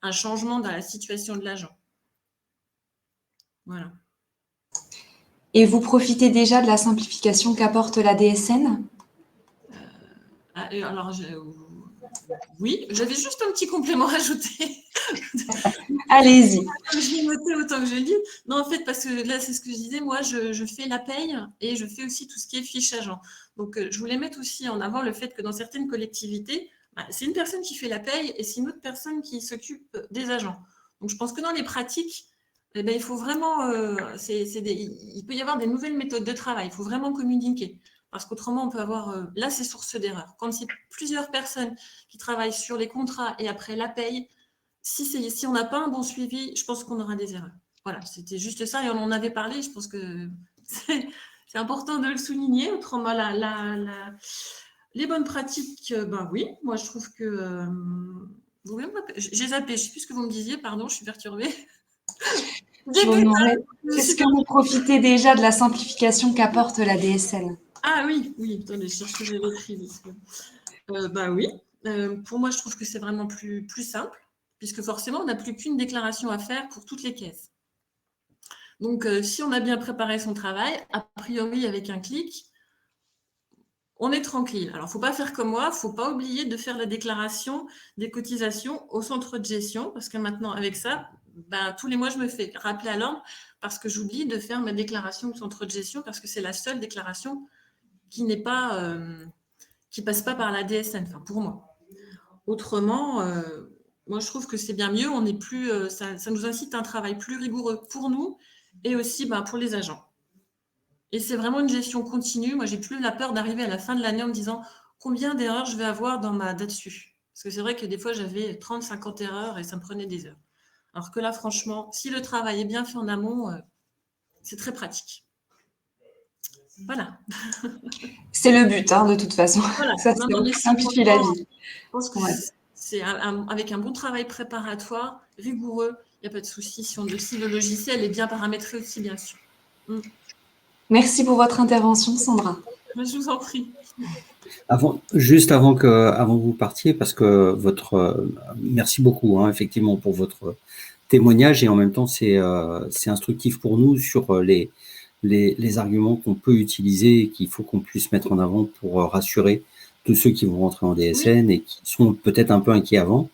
un changement dans la situation de l'agent. Voilà. Et vous profitez déjà de la simplification qu'apporte la DSN? Oui, j'avais juste un petit complément à ajouter. Allez-y. Je l'ai noté autant que je le dis. Non, en fait, parce que là, c'est ce que je disais, moi, je fais la paye et je fais aussi tout ce qui est fiche agent. Donc, je voulais mettre aussi en avant le fait que dans certaines collectivités, c'est une personne qui fait la paye et c'est une autre personne qui s'occupe des agents. Donc, je pense que dans les pratiques, il faut vraiment, il peut y avoir des nouvelles méthodes de travail. Il faut vraiment communiquer. Parce qu'autrement, on peut avoir, là, c'est source d'erreur. Quand c'est plusieurs personnes qui travaillent sur les contrats et après la paye, si on n'a pas un bon suivi, je pense qu'on aura des erreurs. Voilà, c'était juste ça et on en avait parlé. Je pense que c'est important de le souligner. Autrement, les bonnes pratiques, oui, moi je trouve que... j'ai zappé, je ne sais plus ce que vous me disiez, pardon, je suis perturbée. Est-ce que vous profitez déjà de la simplification qu'apporte la DSN? Ah oui, attendez, je cherche ce que j'avais écrit. Oui, pour moi je trouve que c'est vraiment plus simple, puisque forcément on n'a plus qu'une déclaration à faire pour toutes les caisses. Donc si on a bien préparé son travail, a priori avec un clic, on est tranquille. Alors, il ne faut pas faire comme moi, il ne faut pas oublier de faire la déclaration des cotisations au centre de gestion, parce que maintenant, avec ça, tous les mois, je me fais rappeler à l'ordre parce que j'oublie de faire ma déclaration au centre de gestion, parce que c'est la seule déclaration qui n'est pas, qui passe pas par la DSN, enfin pour moi. Autrement, moi, je trouve que c'est bien mieux. On n'est plus, ça nous incite à un travail plus rigoureux pour nous et aussi pour les agents. Et c'est vraiment une gestion continue. Moi, j'ai plus la peur d'arriver à la fin de l'année en me disant combien d'erreurs je vais avoir dans ma date dessus. Parce que c'est vrai que des fois, j'avais 30, 50 erreurs et ça me prenait des heures. Alors que là, franchement, si le travail est bien fait en amont, c'est très pratique. Voilà. C'est le but, de toute façon. Voilà. Ça simplifie la vie. Je pense que c'est avec un bon travail préparatoire, rigoureux, il n'y a pas de souci si le logiciel est bien paramétré aussi, bien sûr. Merci pour votre intervention, Sandra. Je vous en prie. Juste avant que vous partiez, parce que merci beaucoup, effectivement, pour votre témoignage et en même temps, c'est instructif pour nous sur les arguments qu'on peut utiliser et qu'il faut qu'on puisse mettre en avant pour rassurer tous ceux qui vont rentrer en DSN et qui sont peut-être un peu inquiets avant.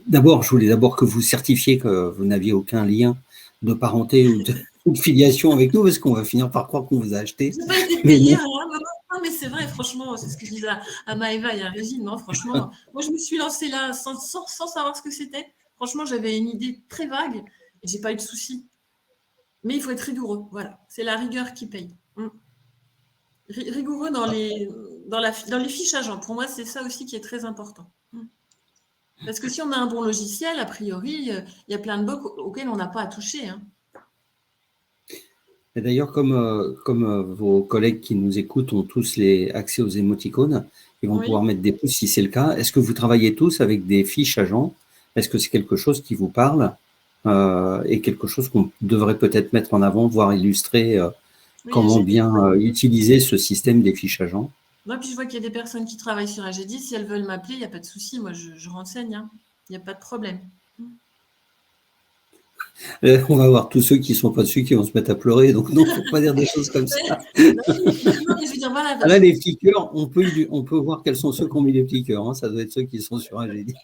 D'abord, je voulais que vous certifiez que vous n'aviez aucun lien de parenté ou de filiation avec nous, parce qu'on va finir par croire qu'on vous a acheté. Je n'ai pas été Mais payée, non. hein. Non, mais c'est vrai, franchement, c'est ce que je disais à Maëva et à Régine. Non, franchement, moi, je me suis lancée là sans savoir ce que c'était. Franchement, j'avais une idée très vague et j'ai pas eu de soucis. Mais il faut être rigoureux. Voilà, c'est la rigueur qui paye. Rigoureux dans les fiches agents. Pour moi, c'est ça aussi qui est très important. Parce que si on a un bon logiciel, a priori, il y a plein de bugs auxquels on n'a pas à toucher. Hein. Et d'ailleurs, comme vos collègues qui nous écoutent ont tous accès aux émoticônes, ils vont pouvoir mettre des pouces si c'est le cas. Est-ce que vous travaillez tous avec des fiches agents? Est-ce que c'est quelque chose qui vous parle et quelque chose qu'on devrait peut-être mettre en avant, voire illustrer comment bien utiliser ce système des fiches agents? Non, puis je vois qu'il y a des personnes qui travaillent sur AG10. Si elles veulent m'appeler, il n'y a pas de souci. Moi, je renseigne. Hein. Il n'y a pas de problème. On va voir tous ceux qui ne sont pas dessus qui vont se mettre à pleurer. Donc, non, il ne faut pas dire des choses comme ça. Là, les petits cœurs, on peut voir quels sont ceux qui ont mis les petits cœurs. Hein. Ça doit être ceux qui sont sur AG10.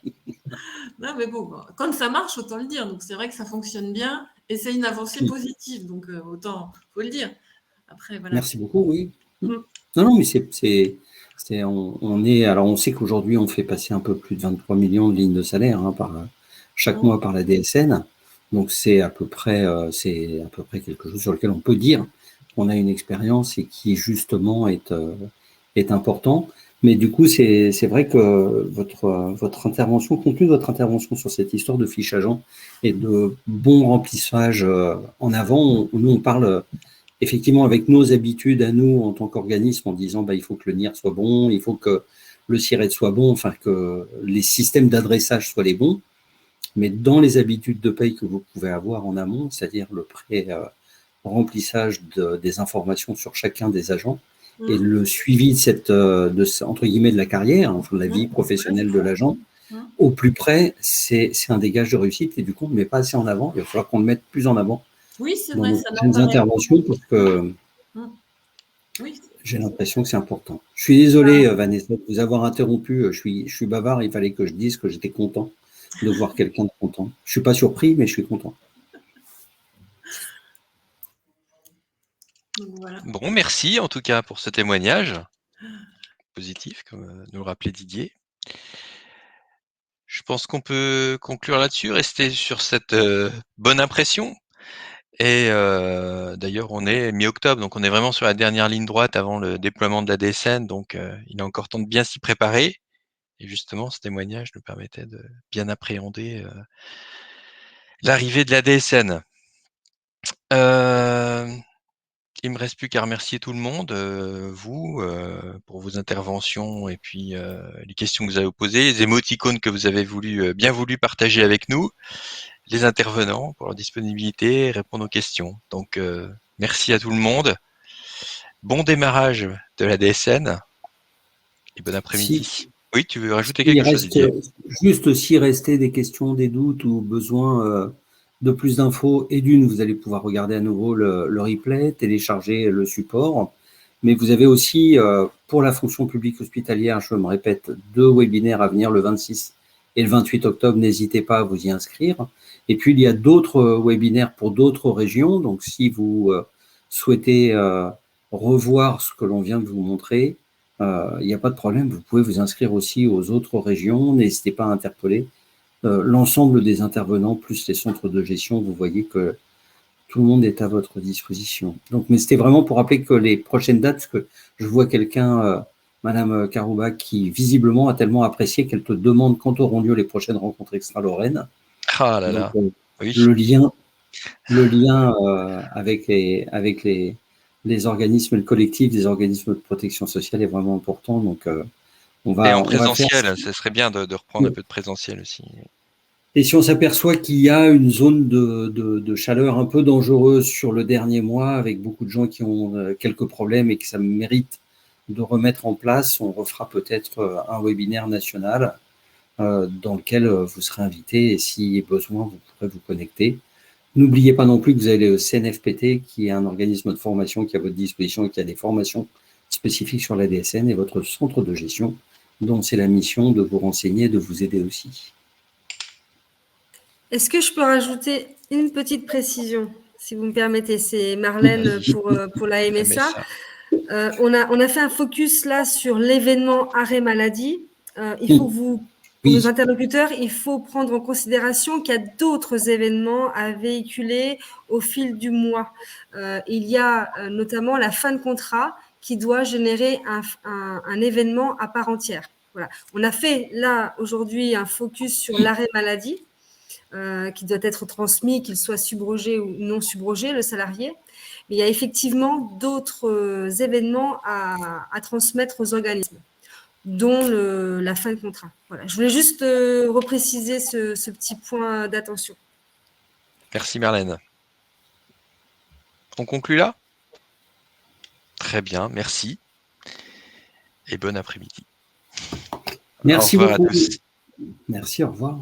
Non, mais bon, quand ça marche, autant le dire. Donc, c'est vrai que ça fonctionne bien et c'est une avancée positive. Donc, autant, il faut le dire. Après, voilà. Merci beaucoup, oui. Non, mais alors on sait qu'aujourd'hui, on fait passer un peu plus de 23 millions de lignes de salaire chaque mois par la DSN. Donc, c'est à peu près quelque chose sur lequel on peut dire qu'on a une expérience et qui, justement, est important. Mais du coup, c'est vrai que votre intervention, compte tenu de votre intervention sur cette histoire de fiche agent et de bon remplissage en avant, nous, on parle effectivement avec nos habitudes à nous en tant qu'organisme en disant il faut que le NIR soit bon, il faut que le SIRET soit bon, enfin que les systèmes d'adressage soient les bons. Mais dans les habitudes de paye que vous pouvez avoir en amont, c'est-à-dire le pré-remplissage des informations sur chacun des agents et le suivi entre guillemets de la carrière, enfin de la vie professionnelle de l'agent, au plus près, c'est un dégage de réussite et du coup, on ne met pas assez en avant. Il va falloir qu'on le mette plus en avant dans nos prochaines interventions parce que j'ai l'impression que c'est important. Je suis désolé, Vanessa, de vous avoir interrompu. Je suis bavard, il fallait que je dise que j'étais content de voir quelqu'un de content. Je ne suis pas surpris, mais je suis content. Voilà. Bon, merci en tout cas pour ce témoignage positif, comme nous le rappelait Didier. Je pense qu'on peut conclure là-dessus, rester sur cette bonne impression. Et d'ailleurs, on est mi-octobre, donc on est vraiment sur la dernière ligne droite avant le déploiement de la DSN, donc il est encore temps de bien s'y préparer. Et justement, ce témoignage nous permettait de bien appréhender l'arrivée de la DSN. Il me reste plus qu'à remercier tout le monde, vous, pour vos interventions et puis les questions que vous avez posées, les émoticônes que vous avez bien voulu partager avec nous, les intervenants pour leur disponibilité et répondre aux questions. Donc, merci à tout le monde. Bon démarrage de la DSN et bon après-midi. Oui, tu veux rajouter quelque chose, Didier? Juste s'il restait des questions, des doutes ou besoin de plus d'infos, et d'une, vous allez pouvoir regarder à nouveau le replay, télécharger le support. Mais vous avez aussi, pour la fonction publique hospitalière, je me répète, 2 webinaires à venir le 26 et le 28 octobre. N'hésitez pas à vous y inscrire. Et puis, il y a d'autres webinaires pour d'autres régions. Donc, si vous souhaitez revoir ce que l'on vient de vous montrer, il n'y a pas de problème. Vous pouvez vous inscrire aussi aux autres régions. N'hésitez pas à interpeller l'ensemble des intervenants, plus les centres de gestion. Vous voyez que tout le monde est à votre disposition. Donc, mais c'était vraiment pour rappeler que les prochaines dates, parce que je vois quelqu'un, Madame Karouba, qui visiblement a tellement apprécié qu'elle te demande quand auront lieu les prochaines rencontres extra-Lorraine. Ah là là. Donc, oui. Le lien avec les organismes et le collectif des organismes de protection sociale est vraiment important. Donc, on va. Et en on va présentiel, faire... ce serait bien de reprendre un peu de présentiel aussi. Et si on s'aperçoit qu'il y a une zone de chaleur un peu dangereuse sur le dernier mois, avec beaucoup de gens qui ont quelques problèmes et que ça mérite de remettre en place, on refera peut-être un webinaire national dans lequel vous serez invité et si besoin, vous pourrez vous connecter. N'oubliez pas non plus que vous avez le CNFPT, qui est un organisme de formation qui est à votre disposition et qui a des formations spécifiques sur la DSN, et votre centre de gestion, dont c'est la mission de vous renseigner et de vous aider aussi. Est-ce que je peux rajouter une petite précision, si vous me permettez? C'est Marlène pour la MSA. On a fait un focus là sur l'événement arrêt maladie. Il faut pour nos interlocuteurs, il faut prendre en considération qu'il y a d'autres événements à véhiculer au fil du mois. Il y a notamment la fin de contrat qui doit générer un événement à part entière. Voilà. On a fait là aujourd'hui un focus sur l'arrêt maladie qui doit être transmis, qu'il soit subrogé ou non subrogé, le salarié. Mais il y a effectivement d'autres événements à transmettre aux organismes, dont la fin de contrat. Voilà. Je voulais juste repréciser ce petit point d'attention. Merci Marlène. On conclut là? Très bien, merci. Et bon après-midi. Merci beaucoup. Merci, au revoir.